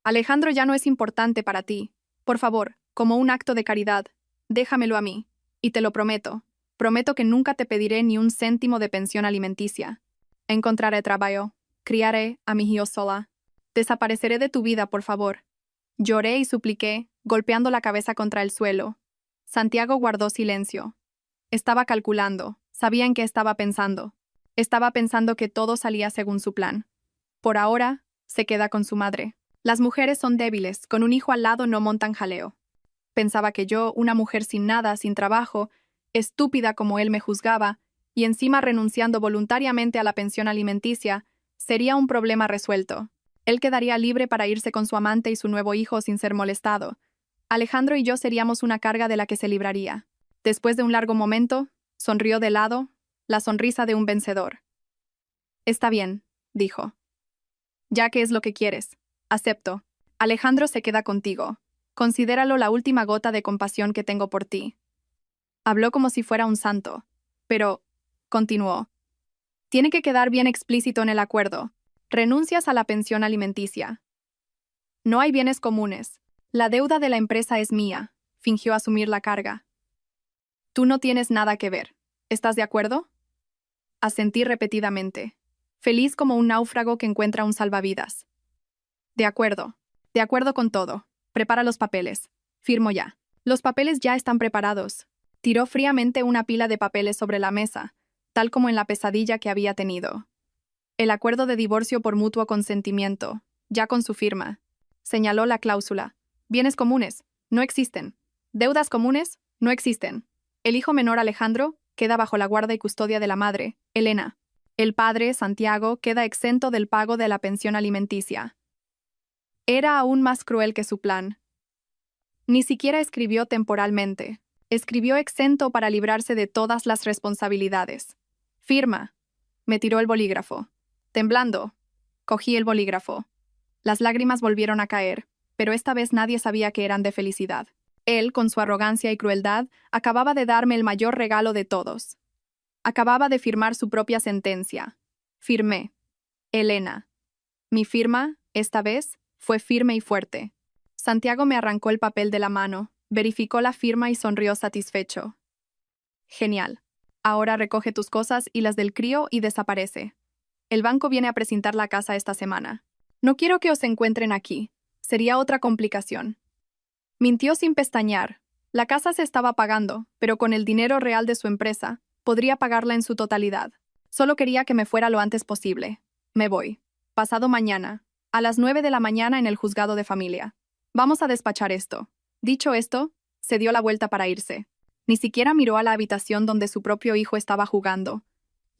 Alejandro ya no es importante para ti. Por favor, como un acto de caridad, déjamelo a mí. Y te lo prometo. Prometo que nunca te pediré ni un céntimo de pensión alimenticia. Encontraré trabajo. Criaré a mi hijo sola. Desapareceré de tu vida, por favor. Lloré y supliqué, golpeando la cabeza contra el suelo. Santiago guardó silencio. Estaba calculando, sabía en qué estaba pensando. Estaba pensando que todo salía según su plan. Por ahora, se queda con su madre. Las mujeres son débiles, con un hijo al lado no montan jaleo. Pensaba que yo, una mujer sin nada, sin trabajo, estúpida como él me juzgaba, y encima renunciando voluntariamente a la pensión alimenticia, sería un problema resuelto. Él quedaría libre para irse con su amante y su nuevo hijo sin ser molestado. Alejandro y yo seríamos una carga de la que se libraría. Después de un largo momento, sonrió de lado, la sonrisa de un vencedor. Está bien, dijo. Ya que es lo que quieres. Acepto. Alejandro se queda contigo. Considéralo la última gota de compasión que tengo por ti. Habló como si fuera un santo. Pero, continuó, tiene que quedar bien explícito en el acuerdo. Renuncias a la pensión alimenticia. No hay bienes comunes. La deuda de la empresa es mía. Fingió asumir la carga. Tú no tienes nada que ver. ¿Estás de acuerdo? Asentí repetidamente, feliz como un náufrago que encuentra un salvavidas. De acuerdo con todo. Prepara los papeles. Firmo ya. Los papeles ya están preparados. Tiró fríamente una pila de papeles sobre la mesa, tal como en la pesadilla que había tenido. El acuerdo de divorcio por mutuo consentimiento, ya con su firma. Señaló la cláusula. Bienes comunes, no existen. Deudas comunes, no existen. El hijo menor Alejandro queda bajo la guarda y custodia de la madre, Elena. El padre, Santiago, queda exento del pago de la pensión alimenticia. Era aún más cruel que su plan. Ni siquiera escribió temporalmente. Escribió exento para librarse de todas las responsabilidades. Firma. Me tiró el bolígrafo. Temblando, cogí el bolígrafo. Las lágrimas volvieron a caer, pero esta vez nadie sabía que eran de felicidad. Él, con su arrogancia y crueldad, acababa de darme el mayor regalo de todos. Acababa de firmar su propia sentencia. Firmé. Elena. Mi firma, esta vez, fue firme y fuerte. Santiago me arrancó el papel de la mano, verificó la firma y sonrió satisfecho. Genial. Ahora recoge tus cosas y las del crío y desaparece. El banco viene a precintar la casa esta semana. No quiero que os encuentren aquí. Sería otra complicación. Mintió sin pestañear. La casa se estaba pagando, pero con el dinero real de su empresa, podría pagarla en su totalidad. Solo quería que me fuera lo antes posible. Me voy. Pasado mañana, a las 9 de la mañana en el juzgado de familia. Vamos a despachar esto. Dicho esto, se dio la vuelta para irse. Ni siquiera miró a la habitación donde su propio hijo estaba jugando.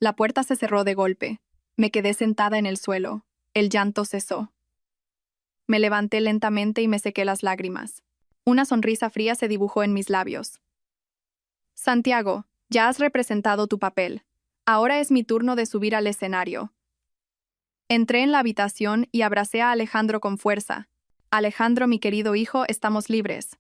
La puerta se cerró de golpe. Me quedé sentada en el suelo. El llanto cesó. Me levanté lentamente y me sequé las lágrimas. Una sonrisa fría se dibujó en mis labios. Santiago, ya has representado tu papel. Ahora es mi turno de subir al escenario. Entré en la habitación y abracé a Alejandro con fuerza. Alejandro, mi querido hijo, estamos libres.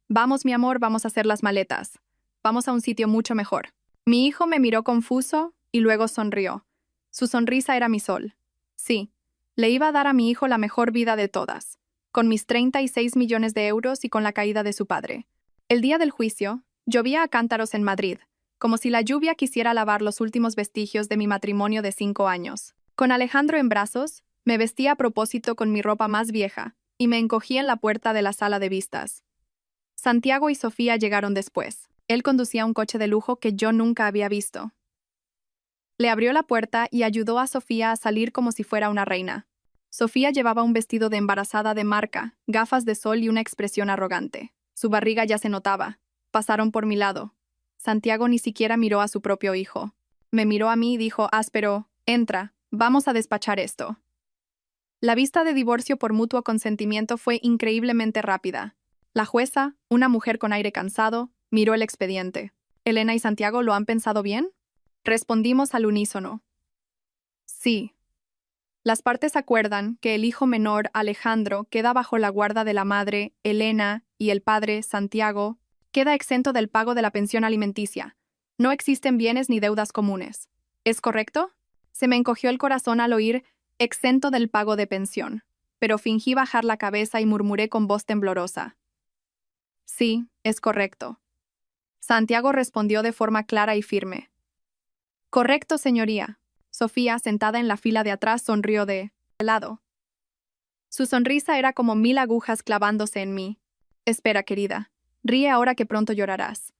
Vamos, mi amor, vamos a hacer las maletas. Vamos a un sitio mucho mejor. Mi hijo me miró confuso y luego sonrió. Su sonrisa era mi sol. Sí, le iba a dar a mi hijo la mejor vida de todas, con mis 36 millones de euros y con la caída de su padre. El día del juicio, llovía a cántaros en Madrid, como si la lluvia quisiera lavar los últimos vestigios de mi matrimonio de 5 años. Con Alejandro en brazos, me vestí a propósito con mi ropa más vieja y me encogí en la puerta de la sala de vistas. Santiago y Sofía llegaron después. Él conducía un coche de lujo que yo nunca había visto. Le abrió la puerta y ayudó a Sofía a salir como si fuera una reina. Sofía llevaba un vestido de embarazada de marca, gafas de sol y una expresión arrogante. Su barriga ya se notaba. Pasaron por mi lado. Santiago ni siquiera miró a su propio hijo. Me miró a mí y dijo áspero, entra, vamos a despachar esto. La vista de divorcio por mutuo consentimiento fue increíblemente rápida. La jueza, una mujer con aire cansado, miró el expediente. ¿Elena y Santiago lo han pensado bien? Respondimos al unísono. Sí. Las partes acuerdan que el hijo menor, Alejandro, queda bajo la guarda de la madre, Elena, y el padre, Santiago, queda exento del pago de la pensión alimenticia. No existen bienes ni deudas comunes. ¿Es correcto? Se me encogió el corazón al oír exento del pago de pensión, pero fingí bajar la cabeza y murmuré con voz temblorosa. Sí, es correcto. Santiago respondió de forma clara y firme. Correcto, señoría. Sofía, sentada en la fila de atrás, sonrió de lado. Su sonrisa era como 1000 agujas clavándose en mí. Espera, querida. Ríe ahora que pronto llorarás.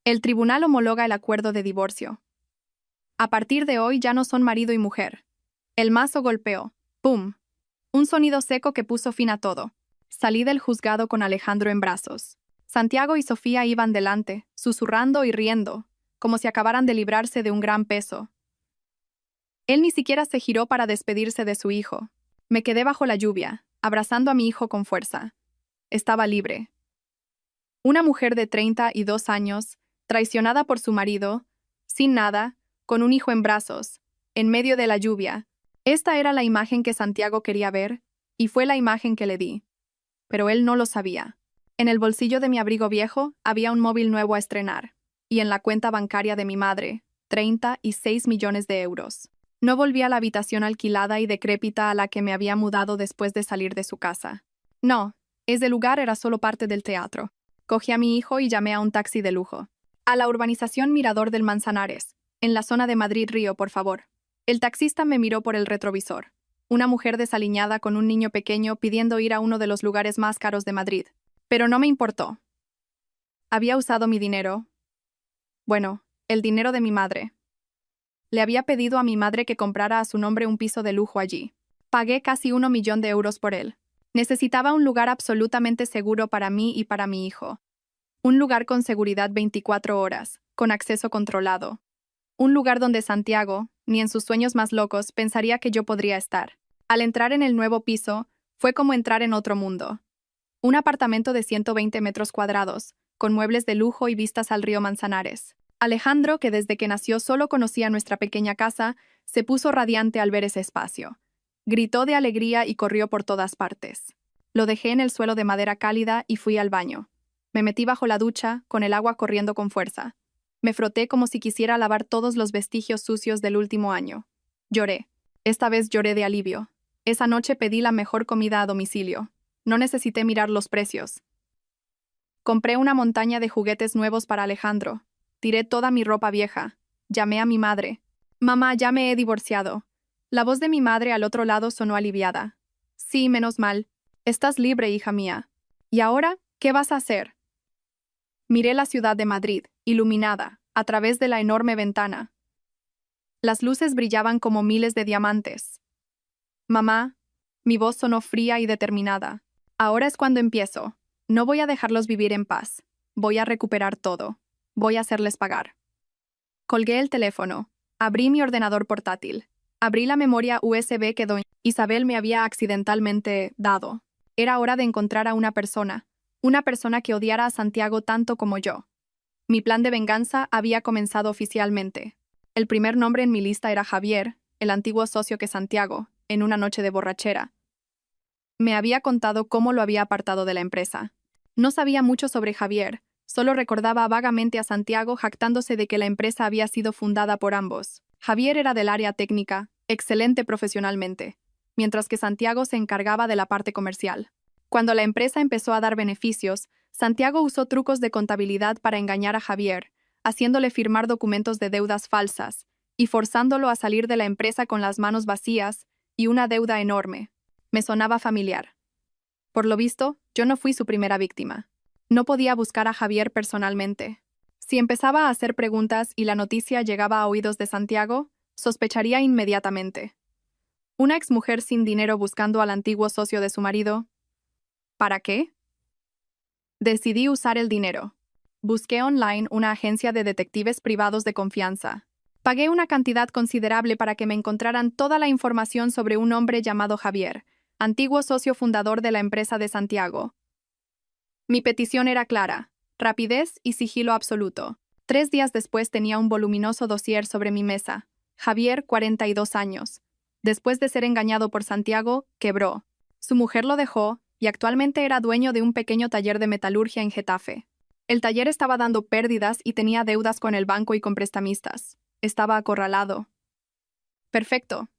El tribunal homologa el acuerdo de divorcio. A partir de hoy ya no son marido y mujer. El mazo golpeó. ¡Pum! Un sonido seco que puso fin a todo. Salí del juzgado con Alejandro en brazos. Santiago y Sofía iban delante, susurrando y riendo, como si acabaran de librarse de un gran peso. Él ni siquiera se giró para despedirse de su hijo. Me quedé bajo la lluvia, abrazando a mi hijo con fuerza. Estaba libre. Una mujer de 32 años, traicionada por su marido, sin nada, con un hijo en brazos, en medio de la lluvia. Esta era la imagen que Santiago quería ver, y fue la imagen que le di. Pero él no lo sabía. En el bolsillo de mi abrigo viejo había un móvil nuevo a estrenar, y en la cuenta bancaria de mi madre, 36 millones de euros. No volví a la habitación alquilada y decrépita a la que me había mudado después de salir de su casa. No, ese lugar era solo parte del teatro. Cogí a mi hijo y llamé a un taxi de lujo. A la urbanización Mirador del Manzanares, en la zona de Madrid-Río, por favor. El taxista me miró por el retrovisor. Una mujer desaliñada con un niño pequeño pidiendo ir a uno de los lugares más caros de Madrid. Pero no me importó. Había usado mi dinero. Bueno, el dinero de mi madre. Le había pedido a mi madre que comprara a su nombre un piso de lujo allí. Pagué casi 1 millón de euros por él. Necesitaba un lugar absolutamente seguro para mí y para mi hijo. Un lugar con seguridad 24 horas, con acceso controlado. Un lugar donde Santiago, ni en sus sueños más locos, pensaría que yo podría estar. Al entrar en el nuevo piso, fue como entrar en otro mundo. Un apartamento de 120 metros cuadrados, con muebles de lujo y vistas al río Manzanares. Alejandro, que desde que nació solo conocía nuestra pequeña casa, se puso radiante al ver ese espacio. Gritó de alegría y corrió por todas partes. Lo dejé en el suelo de madera cálida y fui al baño. Me metí bajo la ducha, con el agua corriendo con fuerza. Me froté como si quisiera lavar todos los vestigios sucios del último año. Lloré. Esta vez lloré de alivio. Esa noche pedí la mejor comida a domicilio. No necesité mirar los precios. Compré una montaña de juguetes nuevos para Alejandro. Tiré toda mi ropa vieja. Llamé a mi madre. Mamá, ya me he divorciado. La voz de mi madre al otro lado sonó aliviada. Sí, menos mal. Estás libre, hija mía. ¿Y ahora qué vas a hacer? Miré la ciudad de Madrid, iluminada, a través de la enorme ventana. Las luces brillaban como miles de diamantes. Mamá, mi voz sonó fría y determinada. Ahora es cuando empiezo. No voy a dejarlos vivir en paz. Voy a recuperar todo. Voy a hacerles pagar. Colgué el teléfono. Abrí mi ordenador portátil. Abrí la memoria USB que doña Isabel me había accidentalmente dado. Era hora de encontrar a una persona que odiara a Santiago tanto como yo. Mi plan de venganza había comenzado oficialmente. El primer nombre en mi lista era Javier, el antiguo socio que Santiago, en una noche de borrachera, me había contado cómo lo había apartado de la empresa. No sabía mucho sobre Javier, solo recordaba vagamente a Santiago jactándose de que la empresa había sido fundada por ambos. Javier era del área técnica, excelente profesionalmente, mientras que Santiago se encargaba de la parte comercial. Cuando la empresa empezó a dar beneficios, Santiago usó trucos de contabilidad para engañar a Javier, haciéndole firmar documentos de deudas falsas y forzándolo a salir de la empresa con las manos vacías y una deuda enorme. Me sonaba familiar. Por lo visto, yo no fui su primera víctima. No podía buscar a Javier personalmente. Si empezaba a hacer preguntas y la noticia llegaba a oídos de Santiago, sospecharía inmediatamente. Una exmujer sin dinero buscando al antiguo socio de su marido. ¿Para qué? Decidí usar el dinero. Busqué online una agencia de detectives privados de confianza. Pagué una cantidad considerable para que me encontraran toda la información sobre un hombre llamado Javier, antiguo socio fundador de la empresa de Santiago. Mi petición era clara: rapidez y sigilo absoluto. 3 días después tenía un voluminoso dossier sobre mi mesa. Javier, 42 años. Después de ser engañado por Santiago, quebró. Su mujer lo dejó y actualmente era dueño de un pequeño taller de metalurgia en Getafe. El taller estaba dando pérdidas y tenía deudas con el banco y con prestamistas. Estaba acorralado. Perfecto.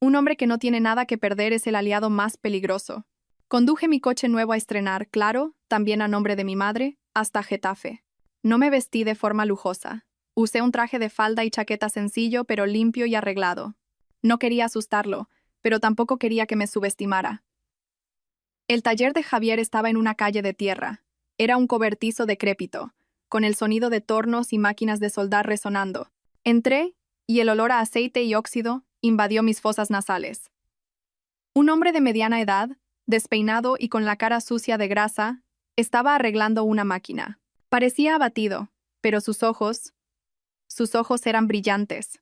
Un hombre que no tiene nada que perder es el aliado más peligroso. Conduje mi coche nuevo a estrenar, claro, también a nombre de mi madre, hasta Getafe. No me vestí de forma lujosa. Usé un traje de falda y chaqueta sencillo pero limpio y arreglado. No quería asustarlo, pero tampoco quería que me subestimara. El taller de Javier estaba en una calle de tierra. Era un cobertizo decrépito, con el sonido de tornos y máquinas de soldar resonando. Entré, y el olor a aceite y óxido invadió mis fosas nasales. Un hombre de mediana edad, despeinado y con la cara sucia de grasa, estaba arreglando una máquina. Parecía abatido, pero sus ojos eran brillantes.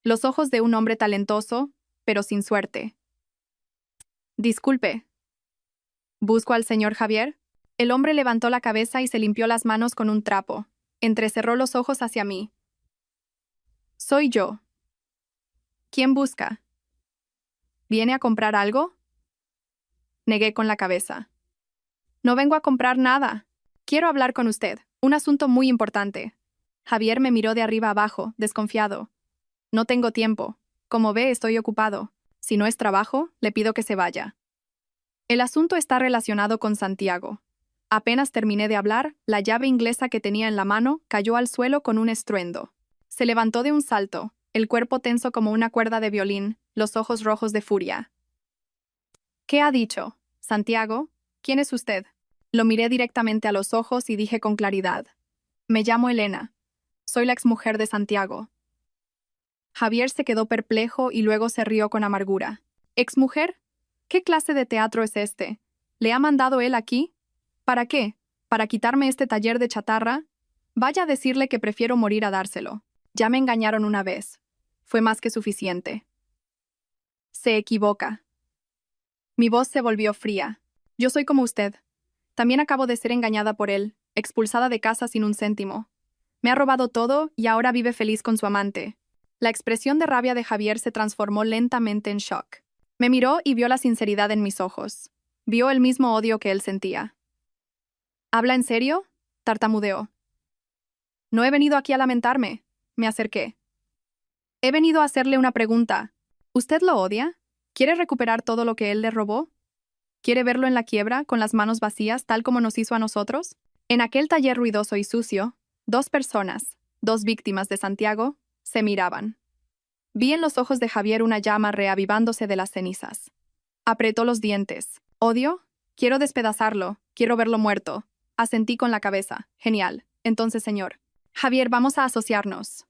Los ojos de un hombre talentoso, pero sin suerte. Disculpe. ¿Busco al señor Javier? El hombre levantó la cabeza y se limpió las manos con un trapo. Entrecerró los ojos hacia mí. Soy yo. ¿Quién busca? ¿Viene a comprar algo? Negué con la cabeza. No vengo a comprar nada. Quiero hablar con usted. Un asunto muy importante. Javier me miró de arriba abajo, desconfiado. No tengo tiempo. Como ve, estoy ocupado. Si no es trabajo, le pido que se vaya. El asunto está relacionado con Santiago. Apenas terminé de hablar, la llave inglesa que tenía en la mano cayó al suelo con un estruendo. Se levantó de un salto, el cuerpo tenso como una cuerda de violín, los ojos rojos de furia. ¿Qué ha dicho? Santiago, ¿quién es usted? Lo miré directamente a los ojos y dije con claridad. Me llamo Elena. Soy la exmujer de Santiago. Javier se quedó perplejo y luego se rió con amargura. ¿Exmujer? ¿Qué clase de teatro es este? ¿Le ha mandado él aquí? ¿Para qué? ¿Para quitarme este taller de chatarra? Vaya a decirle que prefiero morir a dárselo. Ya me engañaron una vez. Fue más que suficiente. Se equivoca. Mi voz se volvió fría. Yo soy como usted. También acabo de ser engañada por él, expulsada de casa sin un céntimo. Me ha robado todo y ahora vive feliz con su amante. La expresión de rabia de Javier se transformó lentamente en shock. Me miró y vio la sinceridad en mis ojos. Vio el mismo odio que él sentía. ¿Habla en serio? Tartamudeó. No he venido aquí a lamentarme. Me acerqué. He venido a hacerle una pregunta. ¿Usted lo odia? ¿Quiere recuperar todo lo que él le robó? ¿Quiere verlo en la quiebra, con las manos vacías, tal como nos hizo a nosotros? En aquel taller ruidoso y sucio, 2 personas, 2 víctimas de Santiago, se miraban. Vi en los ojos de Javier una llama reavivándose de las cenizas. Apretó los dientes. ¿Odio? Quiero despedazarlo. Quiero verlo muerto. Asentí con la cabeza. Genial. Entonces, señor. Javier, vamos a asociarnos.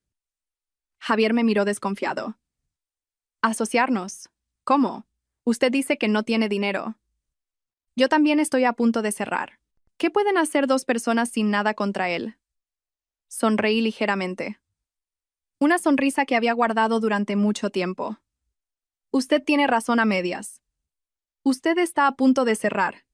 Javier me miró desconfiado. ¿Asociarnos? ¿Cómo? Usted dice que no tiene dinero. Yo también estoy a punto de cerrar. ¿Qué pueden hacer 2 personas sin nada contra él? Sonreí ligeramente. Una sonrisa que había guardado durante mucho tiempo. Usted tiene razón a medias. Usted está a punto de cerrar.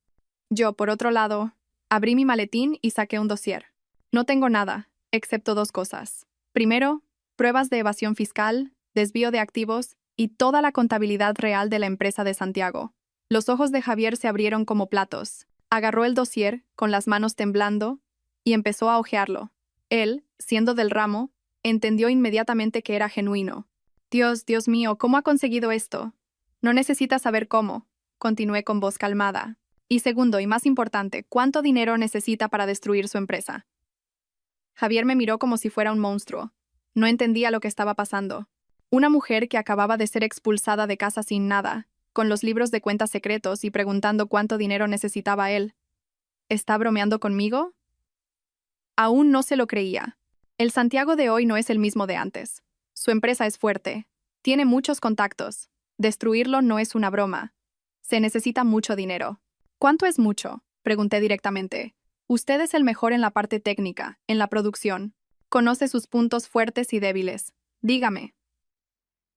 Yo, por otro lado, abrí mi maletín y saqué un dossier. No tengo nada, excepto 2 cosas. Primero, pruebas de evasión fiscal, desvío de activos y toda la contabilidad real de la empresa de Santiago. Los ojos de Javier se abrieron como platos. Agarró el dossier, con las manos temblando, y empezó a hojearlo. Él, siendo del ramo, entendió inmediatamente que era genuino. Dios, Dios mío, ¿cómo ha conseguido esto? No necesita saber cómo, continué con voz calmada. Y segundo, y más importante, ¿cuánto dinero necesita para destruir su empresa? Javier me miró como si fuera un monstruo. No entendía lo que estaba pasando. Una mujer que acababa de ser expulsada de casa sin nada, con los libros de cuentas secretos y preguntando cuánto dinero necesitaba él. ¿Está bromeando conmigo? Aún no se lo creía. El Santiago de hoy no es el mismo de antes. Su empresa es fuerte. Tiene muchos contactos. Destruirlo no es una broma. Se necesita mucho dinero. ¿Cuánto es mucho? Pregunté directamente. Usted es el mejor en la parte técnica, en la producción. Conoce sus puntos fuertes y débiles. Dígame.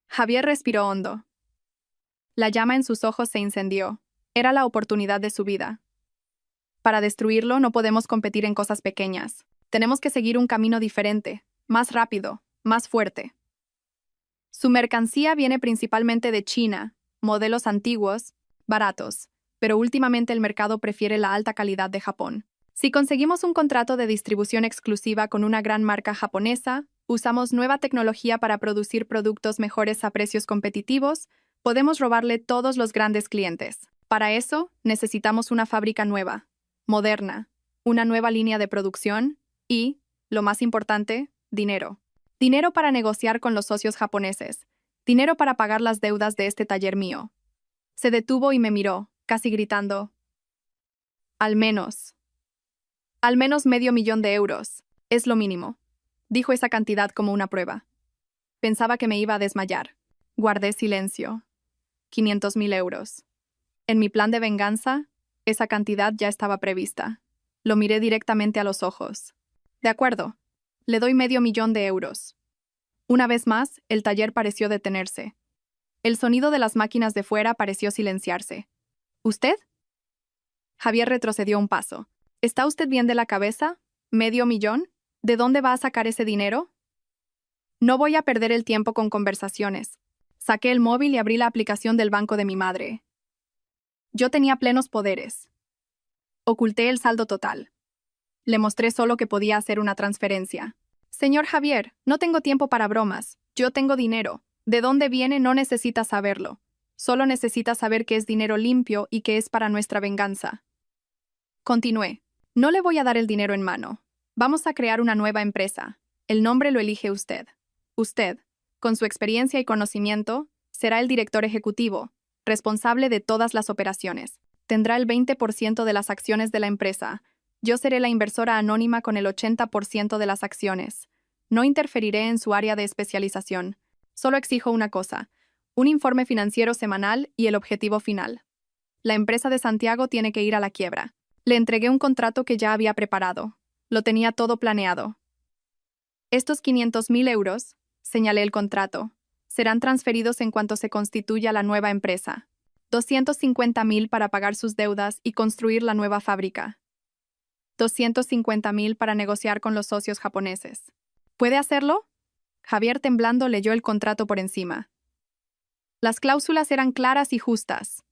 Javier respiró hondo. La llama en sus ojos se incendió. Era la oportunidad de su vida. Para destruirlo no podemos competir en cosas pequeñas. Tenemos que seguir un camino diferente, más rápido, más fuerte. Su mercancía viene principalmente de China, modelos antiguos, baratos, pero últimamente el mercado prefiere la alta calidad de Japón. Si conseguimos un contrato de distribución exclusiva con una gran marca japonesa, usamos nueva tecnología para producir productos mejores a precios competitivos, podemos robarle todos los grandes clientes. Para eso, necesitamos una fábrica nueva, moderna, una nueva línea de producción y, lo más importante, dinero. Dinero para negociar con los socios japoneses. Dinero para pagar las deudas de este taller mío. Se detuvo y me miró, casi gritando. Al menos $500,000. Es lo mínimo. Dijo esa cantidad como una prueba. Pensaba que me iba a desmayar. Guardé silencio. 500,000 euros. En mi plan de venganza, esa cantidad ya estaba prevista. Lo miré directamente a los ojos. De acuerdo. Le doy $500,000. Una vez más, el taller pareció detenerse. El sonido de las máquinas de fuera pareció silenciarse. ¿Usted? Javier retrocedió un paso. ¿Está usted bien de la cabeza? ¿500,000? ¿De dónde va a sacar ese dinero? No voy a perder el tiempo con conversaciones. Saqué el móvil y abrí la aplicación del banco de mi madre. Yo tenía plenos poderes. Oculté el saldo total. Le mostré solo que podía hacer una transferencia. Señor Javier, no tengo tiempo para bromas. Yo tengo dinero. ¿De dónde viene? No necesita saberlo. Solo necesita saber que es dinero limpio y que es para nuestra venganza. Continué. No le voy a dar el dinero en mano. Vamos a crear una nueva empresa. El nombre lo elige usted. Usted, con su experiencia y conocimiento, será el director ejecutivo, responsable de todas las operaciones. Tendrá el 20% de las acciones de la empresa. Yo seré la inversora anónima con el 80% de las acciones. No interferiré en su área de especialización. Solo exijo una cosa: un informe financiero semanal y el objetivo final. La empresa de Santiago tiene que ir a la quiebra. Le entregué un contrato que ya había preparado. Lo tenía todo planeado. Estos 500,000 euros, señalé el contrato, serán transferidos en cuanto se constituya la nueva empresa. 250,000 para pagar sus deudas y construir la nueva fábrica. 250,000 para negociar con los socios japoneses. ¿Puede hacerlo? Javier, temblando, leyó el contrato por encima. Las cláusulas eran claras y justas.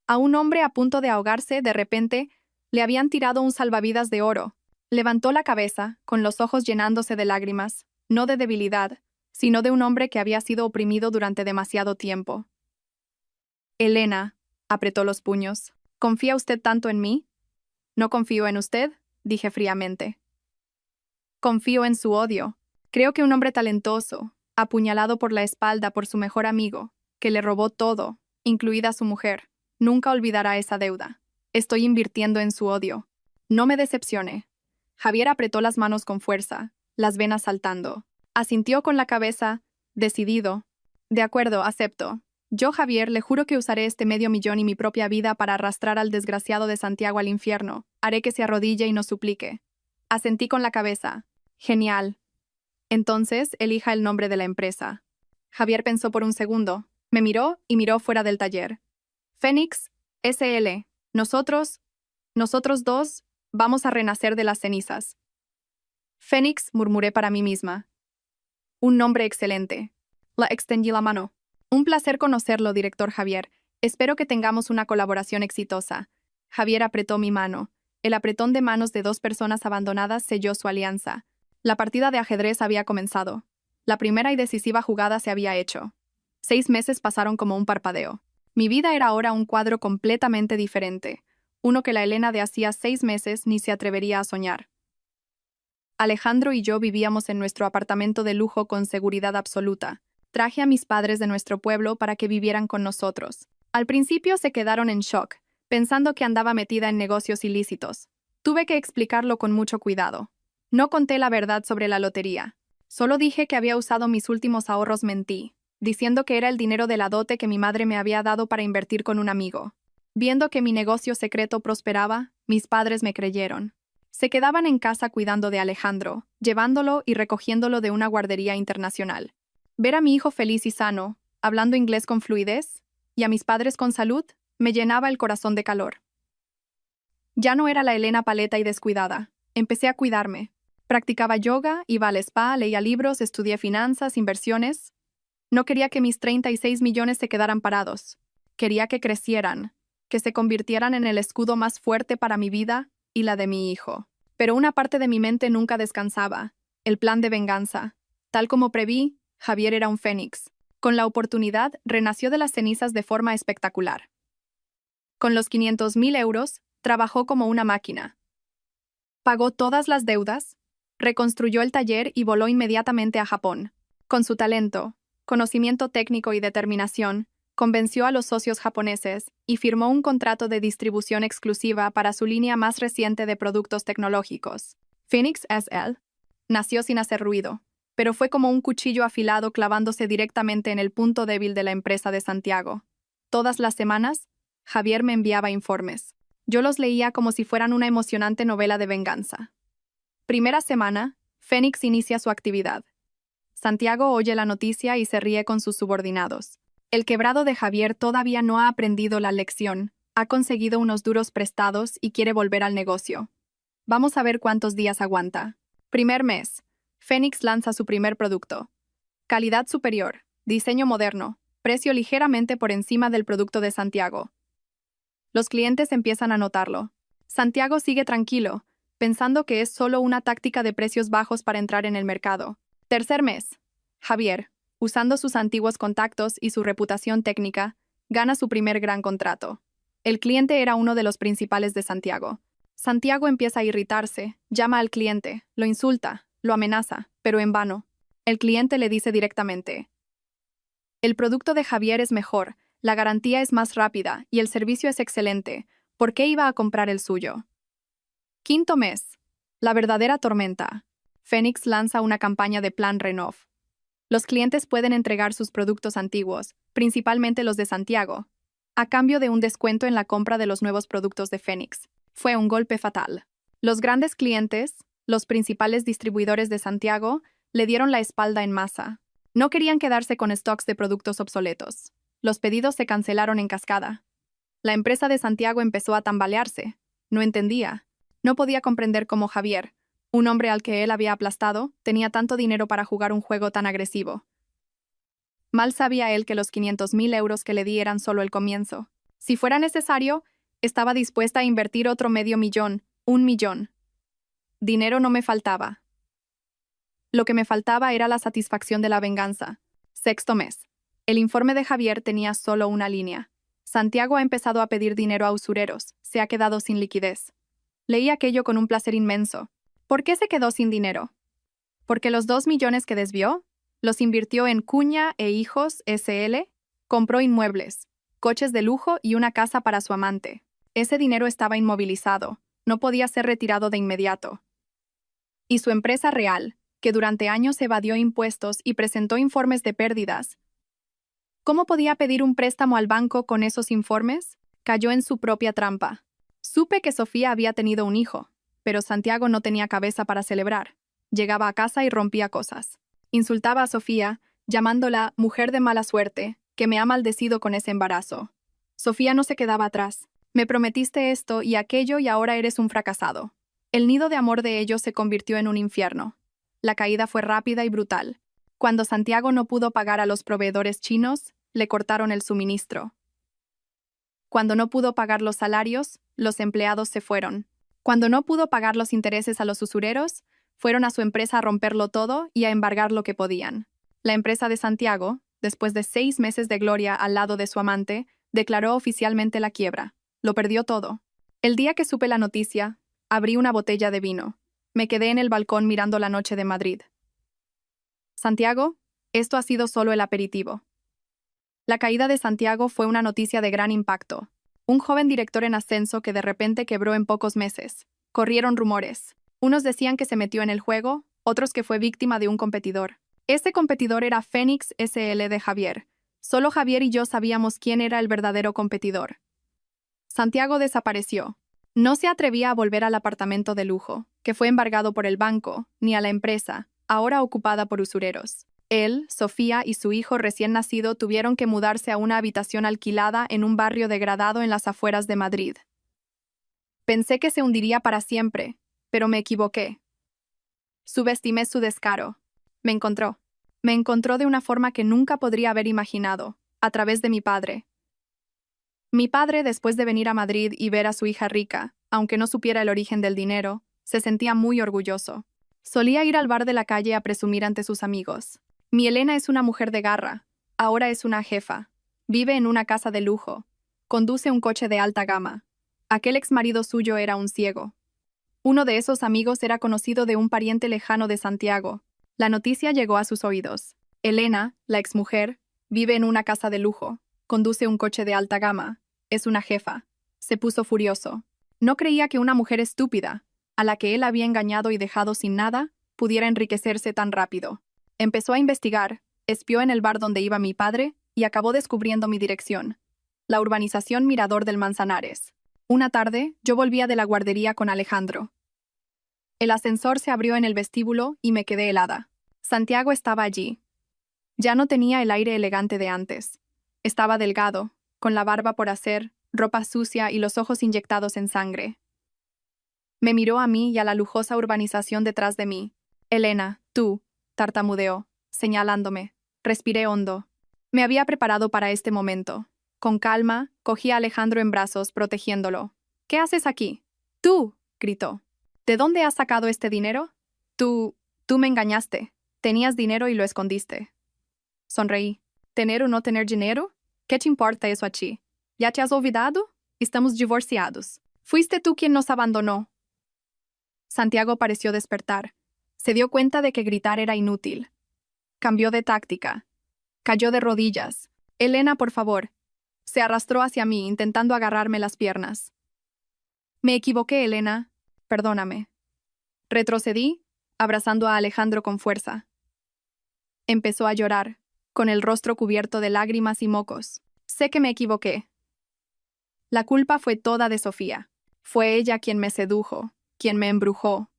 A un hombre a punto de ahogarse, de repente, le habían tirado un salvavidas de oro. Levantó la cabeza, con los ojos llenándose de lágrimas, no de debilidad, sino de un hombre que había sido oprimido durante demasiado tiempo. Elena, apretó los puños. ¿Confía usted tanto en mí? No confío en usted, dije fríamente. Confío en su odio. Creo que un hombre talentoso, apuñalado por la espalda por su mejor amigo, que le robó todo, incluida su mujer, nunca olvidará esa deuda. Estoy invirtiendo en su odio. No me decepcione. Javier apretó las manos con fuerza, las venas saltando. Asintió con la cabeza, decidido. De acuerdo, acepto. Yo, Javier, le juro que usaré este $500,000 y mi propia vida para arrastrar al desgraciado de Santiago al infierno. Haré que se arrodille y nos suplique. Asentí con la cabeza. Genial. Entonces, elija el nombre de la empresa. Javier pensó por un segundo. Me miró y miró fuera del taller. Fénix, S.L. Nosotros dos, vamos a renacer de las cenizas. Fénix, murmuré para mí misma. Un nombre excelente. La extendí la mano. Un placer conocerlo, director Javier. Espero que tengamos una colaboración exitosa. Javier apretó mi mano. El apretón de manos de dos personas abandonadas selló su alianza. La partida de ajedrez había comenzado. La primera y decisiva jugada se había hecho. 6 meses pasaron como un parpadeo. Mi vida era ahora un cuadro completamente diferente, uno que la Elena de hacía 6 meses ni se atrevería a soñar. Alejandro y yo vivíamos en nuestro apartamento de lujo con seguridad absoluta. Traje a mis padres de nuestro pueblo para que vivieran con nosotros. Al principio se quedaron en shock, pensando que andaba metida en negocios ilícitos. Tuve que explicarlo con mucho cuidado. No conté la verdad sobre la lotería. Solo dije que había usado mis últimos ahorros. Mentí, diciendo que era el dinero de la dote que mi madre me había dado para invertir con un amigo. Viendo que mi negocio secreto prosperaba, mis padres me creyeron. Se quedaban en casa cuidando de Alejandro, llevándolo y recogiéndolo de una guardería internacional. Ver a mi hijo feliz y sano, hablando inglés con fluidez, y a mis padres con salud, me llenaba el corazón de calor. Ya no era la Elena paleta y descuidada. Empecé a cuidarme. Practicaba yoga, iba al spa, leía libros, estudié finanzas, inversiones. No quería que mis 36 millones se quedaran parados. Quería que crecieran, que se convirtieran en el escudo más fuerte para mi vida y la de mi hijo. Pero una parte de mi mente nunca descansaba. El plan de venganza. Tal como preví, Javier era un fénix. Con la oportunidad, renació de las cenizas de forma espectacular. Con los 500.000 euros, trabajó como una máquina. Pagó todas las deudas, reconstruyó el taller y voló inmediatamente a Japón. Con su talento, conocimiento técnico y determinación, convenció a los socios japoneses y firmó un contrato de distribución exclusiva para su línea más reciente de productos tecnológicos. Phoenix SL nació sin hacer ruido, pero fue como un cuchillo afilado clavándose directamente en el punto débil de la empresa de Santiago. Todas las semanas, Javier me enviaba informes. Yo los leía como si fueran una emocionante novela de venganza. Primera semana, Phoenix inicia su actividad. Santiago oye la noticia y se ríe con sus subordinados. El quebrado de Javier todavía no ha aprendido la lección, ha conseguido unos duros prestados y quiere volver al negocio. Vamos a ver cuántos días aguanta. Primer mes. Phoenix lanza su primer producto. Calidad superior, diseño moderno, precio ligeramente por encima del producto de Santiago. Los clientes empiezan a notarlo. Santiago sigue tranquilo, pensando que es solo una táctica de precios bajos para entrar en el mercado. Tercer mes. Javier, usando sus antiguos contactos y su reputación técnica, gana su primer gran contrato. El cliente era uno de los principales de Santiago. Santiago empieza a irritarse, llama al cliente, lo insulta, lo amenaza, pero en vano. El cliente le dice directamente: el producto de Javier es mejor, la garantía es más rápida y el servicio es excelente. ¿Por qué iba a comprar el suyo? Quinto mes. La verdadera tormenta. Phoenix lanza una campaña de plan Renov. Los clientes pueden entregar sus productos antiguos, principalmente los de Santiago, a cambio de un descuento en la compra de los nuevos productos de Phoenix. Fue un golpe fatal. Los grandes clientes, los principales distribuidores de Santiago, le dieron la espalda en masa. No querían quedarse con stocks de productos obsoletos. Los pedidos se cancelaron en cascada. La empresa de Santiago empezó a tambalearse. No entendía. No podía comprender cómo Javier, un hombre al que él había aplastado, tenía tanto dinero para jugar un juego tan agresivo. Mal sabía él que los 500.000 euros que le di eran solo el comienzo. Si fuera necesario, estaba dispuesta a invertir otro $500,000, $1 millón. Dinero no me faltaba. Lo que me faltaba era la satisfacción de la venganza. Sexto mes. El informe de Javier tenía solo una línea. Santiago ha empezado a pedir dinero a usureros. Se ha quedado sin liquidez. Leí aquello con un placer inmenso. ¿Por qué se quedó sin dinero? Porque los 2 millones que desvió, los invirtió en Cuña e Hijos SL, compró inmuebles, coches de lujo y una casa para su amante. Ese dinero estaba inmovilizado, no podía ser retirado de inmediato. Y su empresa real, que durante años evadió impuestos y presentó informes de pérdidas. ¿Cómo podía pedir un préstamo al banco con esos informes? Cayó en su propia trampa. Supe que Sofía había tenido un hijo, pero Santiago no tenía cabeza para celebrar. Llegaba a casa y rompía cosas. Insultaba a Sofía, llamándola mujer de mala suerte, que me ha maldecido con ese embarazo. Sofía no se quedaba atrás. Me prometiste esto y aquello y ahora eres un fracasado. El nido de amor de ellos se convirtió en un infierno. La caída fue rápida y brutal. Cuando Santiago no pudo pagar a los proveedores chinos, le cortaron el suministro. Cuando no pudo pagar los salarios, los empleados se fueron. Cuando no pudo pagar los intereses a los usureros, fueron a su empresa a romperlo todo y a embargar lo que podían. La empresa de Santiago, después de 6 meses de gloria al lado de su amante, declaró oficialmente la quiebra. Lo perdió todo. El día que supe la noticia, abrí una botella de vino. Me quedé en el balcón mirando la noche de Madrid. Santiago, esto ha sido solo el aperitivo. La caída de Santiago fue una noticia de gran impacto. Un joven director en ascenso que de repente quebró en pocos meses. Corrieron rumores. Unos decían que se metió en el juego, otros que fue víctima de un competidor. Ese competidor era Fénix SL de Javier. Solo Javier y yo sabíamos quién era el verdadero competidor. Santiago desapareció. No se atrevía a volver al apartamento de lujo, que fue embargado por el banco, ni a la empresa, ahora ocupada por usureros. Él, Sofía y su hijo recién nacido tuvieron que mudarse a una habitación alquilada en un barrio degradado en las afueras de Madrid. Pensé que se hundiría para siempre, pero me equivoqué. Subestimé su descaro. Me encontró. Me encontró de una forma que nunca podría haber imaginado, a través de mi padre. Mi padre, después de venir a Madrid y ver a su hija rica, aunque no supiera el origen del dinero, se sentía muy orgulloso. Solía ir al bar de la calle a presumir ante sus amigos. Mi Elena es una mujer de garra, ahora es una jefa, vive en una casa de lujo, conduce un coche de alta gama. Aquel exmarido suyo era un ciego. Uno de esos amigos era conocido de un pariente lejano de Santiago. La noticia llegó a sus oídos. Elena, la exmujer, vive en una casa de lujo, conduce un coche de alta gama, es una jefa. Se puso furioso. No creía que una mujer estúpida, a la que él había engañado y dejado sin nada, pudiera enriquecerse tan rápido. Empezó a investigar, espió en el bar donde iba mi padre y acabó descubriendo mi dirección. La urbanización Mirador del Manzanares. Una tarde, yo volvía de la guardería con Alejandro. El ascensor se abrió en el vestíbulo y me quedé helada. Santiago estaba allí. Ya no tenía el aire elegante de antes. Estaba delgado, con la barba por hacer, ropa sucia y los ojos inyectados en sangre. Me miró a mí y a la lujosa urbanización detrás de mí. Elena, tú, tartamudeó, señalándome. Respiré hondo. Me había preparado para este momento. Con calma, cogí a Alejandro en brazos, protegiéndolo. ¿Qué haces aquí? ¡Tú!, gritó. ¿De dónde has sacado este dinero? Tú me engañaste. Tenías dinero y lo escondiste. Sonreí. ¿Tener o no tener dinero? ¿Qué te importa eso a ti? ¿Ya te has olvidado? Estamos divorciados. Fuiste tú quien nos abandonó. Santiago pareció despertar. Se dio cuenta de que gritar era inútil. Cambió de táctica. Cayó de rodillas. Elena, por favor. Se arrastró hacia mí, intentando agarrarme las piernas. Me equivoqué, Elena. Perdóname. Retrocedí, abrazando a Alejandro con fuerza. Empezó a llorar, con el rostro cubierto de lágrimas y mocos. Sé que me equivoqué. La culpa fue toda de Sofía. Fue ella quien me sedujo, quien me embrujó.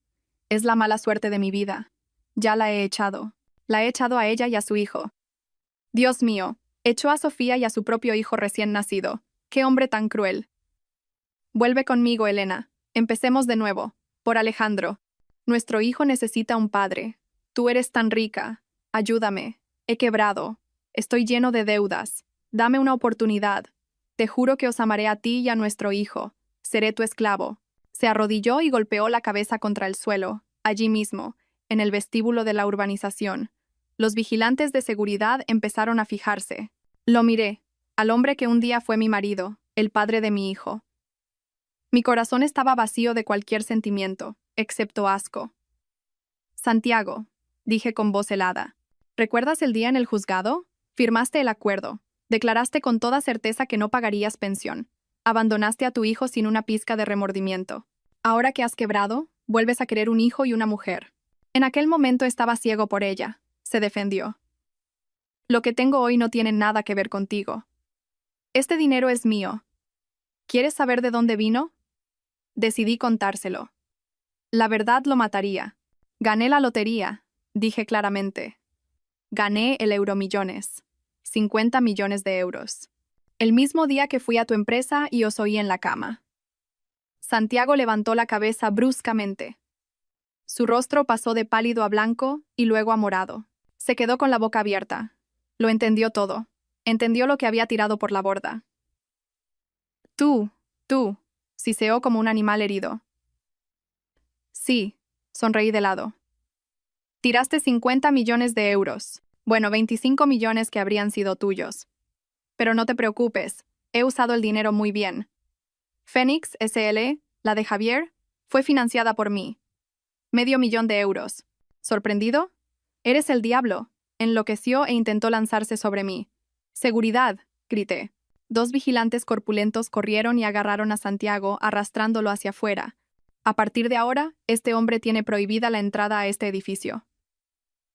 Es la mala suerte de mi vida. Ya la he echado. La he echado a ella y a su hijo. Dios mío, echó a Sofía y a su propio hijo recién nacido. ¡Qué hombre tan cruel! Vuelve conmigo, Elena. Empecemos de nuevo. Por Alejandro. Nuestro hijo necesita un padre. Tú eres tan rica. Ayúdame. He quebrado. Estoy lleno de deudas. Dame una oportunidad. Te juro que os amaré a ti y a nuestro hijo. Seré tu esclavo. Se arrodilló y golpeó la cabeza contra el suelo, allí mismo, en el vestíbulo de la urbanización. Los vigilantes de seguridad empezaron a fijarse. Lo miré, al hombre que un día fue mi marido, el padre de mi hijo. Mi corazón estaba vacío de cualquier sentimiento, excepto asco. Santiago, dije con voz helada, ¿recuerdas el día en el juzgado? Firmaste el acuerdo. Declaraste con toda certeza que no pagarías pensión. Abandonaste a tu hijo sin una pizca de remordimiento. Ahora que has quebrado, vuelves a querer un hijo y una mujer. En aquel momento estaba ciego por ella, se defendió. Lo que tengo hoy no tiene nada que ver contigo. Este dinero es mío. ¿Quieres saber de dónde vino? Decidí contárselo. La verdad lo mataría. Gané la lotería, dije claramente. Gané el Euromillones. 50 millones de euros. El mismo día que fui a tu empresa y os oí en la cama. Santiago levantó la cabeza bruscamente. Su rostro pasó de pálido a blanco y luego a morado. Se quedó con la boca abierta. Lo entendió todo. Entendió lo que había tirado por la borda. Tú, siseó como un animal herido. Sí, sonreí de lado. Tiraste 50 millones de euros. Bueno, 25 millones que habrían sido tuyos. Pero no te preocupes, he usado el dinero muy bien. Fénix SL, la de Javier, fue financiada por mí. €500,000. ¿Sorprendido? Eres el diablo. Enloqueció e intentó lanzarse sobre mí. ¡Seguridad!, grité. 2 vigilantes corpulentos corrieron y agarraron a Santiago, arrastrándolo hacia afuera. A partir de ahora, este hombre tiene prohibida la entrada a este edificio.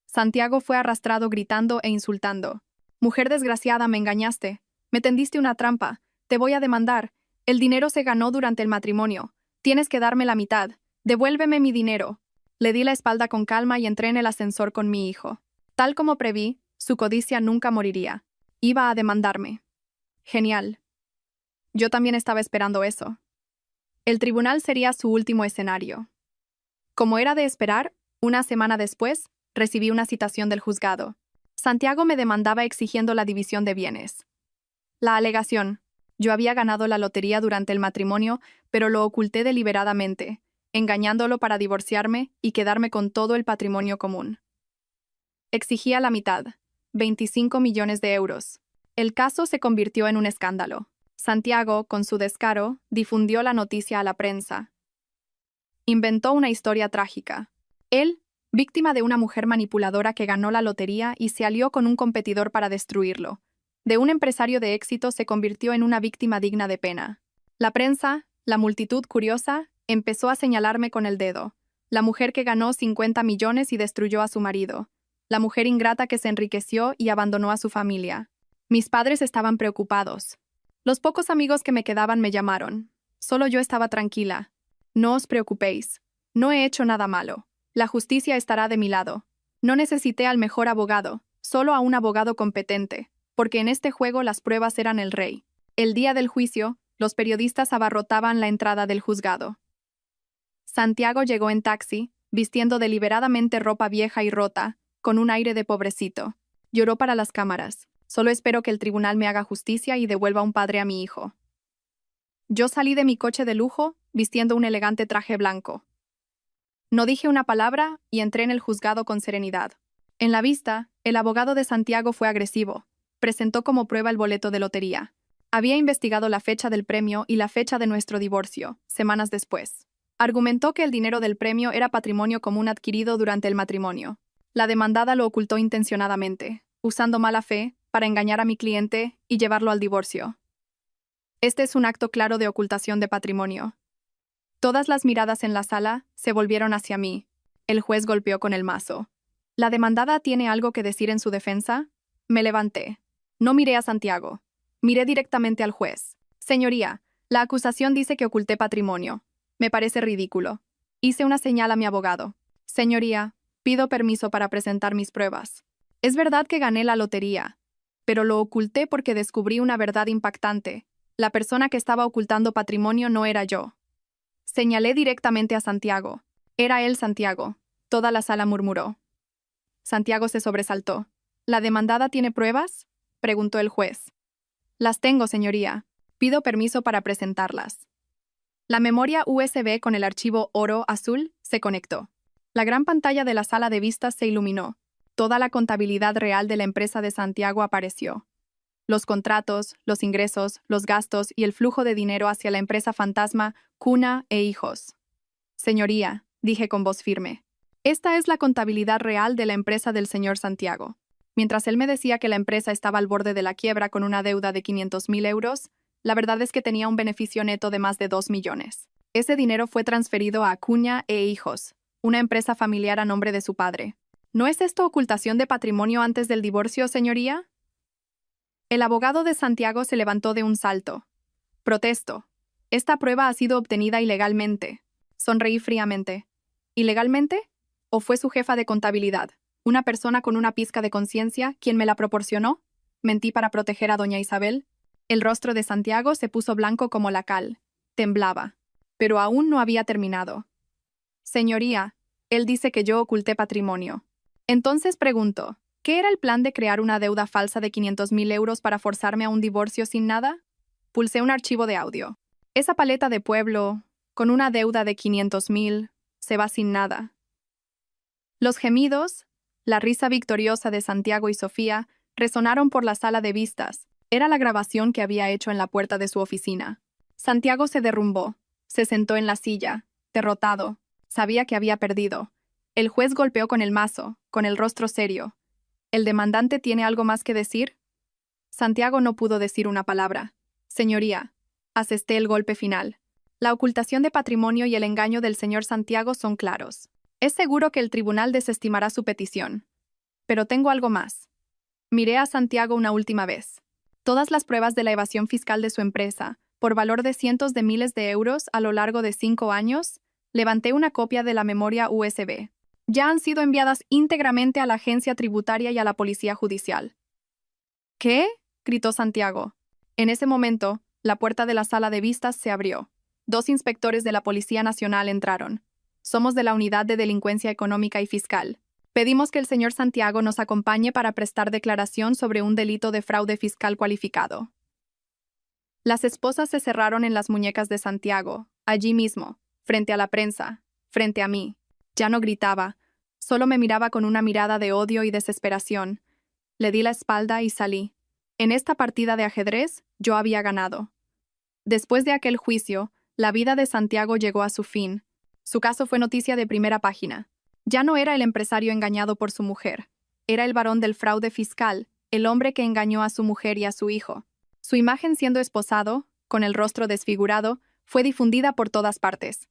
Santiago fue arrastrado gritando e insultando. Mujer desgraciada, me engañaste. Me tendiste una trampa. Te voy a demandar. El dinero se ganó durante el matrimonio. Tienes que darme la mitad. Devuélveme mi dinero. Le di la espalda con calma y entré en el ascensor con mi hijo. Tal como preví, su codicia nunca moriría. Iba a demandarme. Genial. Yo también estaba esperando eso. El tribunal sería su último escenario. Como era de esperar, una semana después, recibí una citación del juzgado. Santiago me demandaba exigiendo la división de bienes. La alegación: yo había ganado la lotería durante el matrimonio, pero lo oculté deliberadamente, engañándolo para divorciarme y quedarme con todo el patrimonio común. Exigía la mitad, 25 millones de euros. El caso se convirtió en un escándalo. Santiago, con su descaro, difundió la noticia a la prensa. Inventó una historia trágica. Él, víctima de una mujer manipuladora que ganó la lotería y se alió con un competidor para destruirlo. De un empresario de éxito se convirtió en una víctima digna de pena. La prensa, la multitud curiosa, empezó a señalarme con el dedo. La mujer que ganó 50 millones y destruyó a su marido. La mujer ingrata que se enriqueció y abandonó a su familia. Mis padres estaban preocupados. Los pocos amigos que me quedaban me llamaron. Solo yo estaba tranquila. No os preocupéis. No he hecho nada malo. La justicia estará de mi lado. No necesité al mejor abogado, solo a un abogado competente, porque en este juego las pruebas eran el rey. El día del juicio, los periodistas abarrotaban la entrada del juzgado. Santiago llegó en taxi, vistiendo deliberadamente ropa vieja y rota, con un aire de pobrecito. Lloró para las cámaras. Solo espero que el tribunal me haga justicia y devuelva un padre a mi hijo. Yo salí de mi coche de lujo, vistiendo un elegante traje blanco. No dije una palabra y entré en el juzgado con serenidad. En la vista, el abogado de Santiago fue agresivo. Presentó como prueba el boleto de lotería. Había investigado la fecha del premio y la fecha de nuestro divorcio, semanas después. Argumentó que el dinero del premio era patrimonio común adquirido durante el matrimonio. La demandada lo ocultó intencionadamente, usando mala fe, para engañar a mi cliente y llevarlo al divorcio. Este es un acto claro de ocultación de patrimonio. Todas las miradas en la sala se volvieron hacia mí. El juez golpeó con el mazo. ¿La demandada tiene algo que decir en su defensa? Me levanté. No miré a Santiago. Miré directamente al juez. Señoría, la acusación dice que oculté patrimonio. Me parece ridículo. Hice una señal a mi abogado. Señoría, pido permiso para presentar mis pruebas. Es verdad que gané la lotería, pero lo oculté porque descubrí una verdad impactante. La persona que estaba ocultando patrimonio no era yo. Señalé directamente a Santiago. Era él Santiago. Toda la sala murmuró. Santiago se sobresaltó. ¿La demandada tiene pruebas?, preguntó el juez. Las tengo, señoría. Pido permiso para presentarlas. La memoria USB con el archivo oro azul se conectó. La gran pantalla de la sala de vistas se iluminó. Toda la contabilidad real de la empresa de Santiago apareció. Los contratos, los ingresos, los gastos y el flujo de dinero hacia la empresa fantasma, Cuna e Hijos. Señoría, dije con voz firme, esta es la contabilidad real de la empresa del señor Santiago. Mientras él me decía que la empresa estaba al borde de la quiebra con una deuda de 500.000 euros, la verdad es que tenía un beneficio neto de más de 2 millones. Ese dinero fue transferido a Cuna e Hijos, una empresa familiar a nombre de su padre. ¿No es esto ocultación de patrimonio antes del divorcio, señoría? El abogado de Santiago se levantó de un salto. Protesto. Esta prueba ha sido obtenida ilegalmente. Sonreí fríamente. ¿Ilegalmente? ¿O fue su jefa de contabilidad, una persona con una pizca de conciencia, quien me la proporcionó? ¿Mentí para proteger a doña Isabel? El rostro de Santiago se puso blanco como la cal. Temblaba. Pero aún no había terminado. Señoría, él dice que yo oculté patrimonio. Entonces pregunto, ¿qué era el plan de crear una deuda falsa de 500.000 euros para forzarme a un divorcio sin nada? Pulsé un archivo de audio. Esa paleta de pueblo, con una deuda de 500.000, se va sin nada. Los gemidos, la risa victoriosa de Santiago y Sofía, resonaron por la sala de vistas. Era la grabación que había hecho en la puerta de su oficina. Santiago se derrumbó. Se sentó en la silla, derrotado. Sabía que había perdido. El juez golpeó con el mazo, con el rostro serio. ¿El demandante tiene algo más que decir? Santiago no pudo decir una palabra. Señoría, asesté el golpe final. La ocultación de patrimonio y el engaño del señor Santiago son claros. Es seguro que el tribunal desestimará su petición. Pero tengo algo más. Miré a Santiago una última vez. Todas las pruebas de la evasión fiscal de su empresa, por valor de cientos de miles de euros a lo largo de 5 años, levanté una copia de la memoria USB. Ya han sido enviadas íntegramente a la agencia tributaria y a la policía judicial. ¿Qué? Gritó Santiago. En ese momento, la puerta de la sala de vistas se abrió. 2 inspectores de la Policía Nacional entraron. Somos de la Unidad de Delincuencia Económica y Fiscal. Pedimos que el señor Santiago nos acompañe para prestar declaración sobre un delito de fraude fiscal cualificado. Las esposas se cerraron en las muñecas de Santiago, allí mismo, frente a la prensa, frente a mí. Ya no gritaba, solo me miraba con una mirada de odio y desesperación. Le di la espalda y salí. En esta partida de ajedrez, yo había ganado. Después de aquel juicio, la vida de Santiago llegó a su fin. Su caso fue noticia de primera página. Ya no era el empresario engañado por su mujer. Era el varón del fraude fiscal, el hombre que engañó a su mujer y a su hijo. Su imagen siendo esposado, con el rostro desfigurado, fue difundida por todas partes.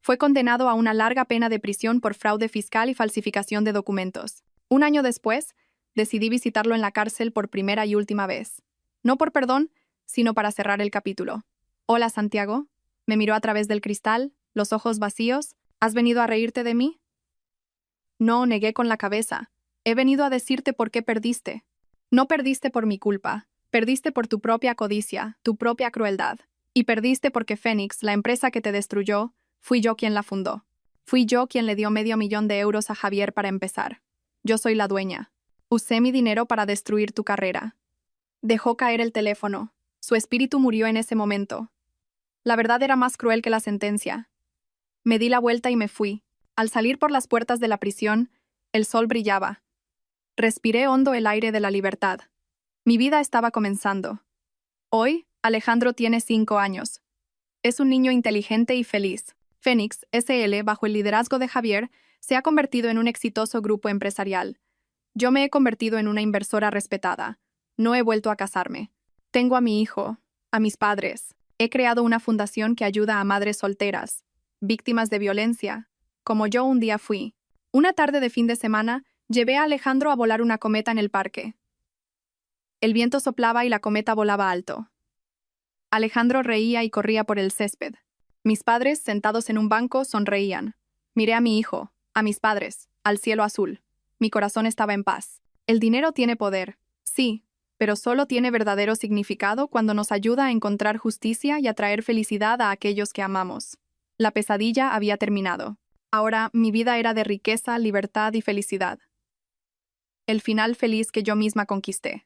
Fue condenado a una larga pena de prisión por fraude fiscal y falsificación de documentos. 1 año después, decidí visitarlo en la cárcel por primera y última vez. No por perdón, sino para cerrar el capítulo. Hola, Santiago. Me miró a través del cristal, los ojos vacíos. ¿Has venido a reírte de mí? No, negué con la cabeza. He venido a decirte por qué perdiste. No perdiste por mi culpa. Perdiste por tu propia codicia, tu propia crueldad. Y perdiste porque Fénix, la empresa que te destruyó, fui yo quien la fundó. Fui yo quien le dio $500,000 a Javier para empezar. Yo soy la dueña. Usé mi dinero para destruir tu carrera. Dejó caer el teléfono. Su espíritu murió en ese momento. La verdad era más cruel que la sentencia. Me di la vuelta y me fui. Al salir por las puertas de la prisión, el sol brillaba. Respiré hondo el aire de la libertad. Mi vida estaba comenzando. Hoy, Alejandro tiene 5 años. Es un niño inteligente y feliz. Fénix, SL, bajo el liderazgo de Javier, se ha convertido en un exitoso grupo empresarial. Yo me he convertido en una inversora respetada. No he vuelto a casarme. Tengo a mi hijo, a mis padres. He creado una fundación que ayuda a madres solteras, víctimas de violencia, como yo un día fui. Una tarde de fin de semana, llevé a Alejandro a volar una cometa en el parque. El viento soplaba y la cometa volaba alto. Alejandro reía y corría por el césped. Mis padres, sentados en un banco, sonreían. Miré a mi hijo, a mis padres, al cielo azul. Mi corazón estaba en paz. El dinero tiene poder, sí, pero solo tiene verdadero significado cuando nos ayuda a encontrar justicia y a traer felicidad a aquellos que amamos. La pesadilla había terminado. Ahora mi vida era de riqueza, libertad y felicidad. El final feliz que yo misma conquisté.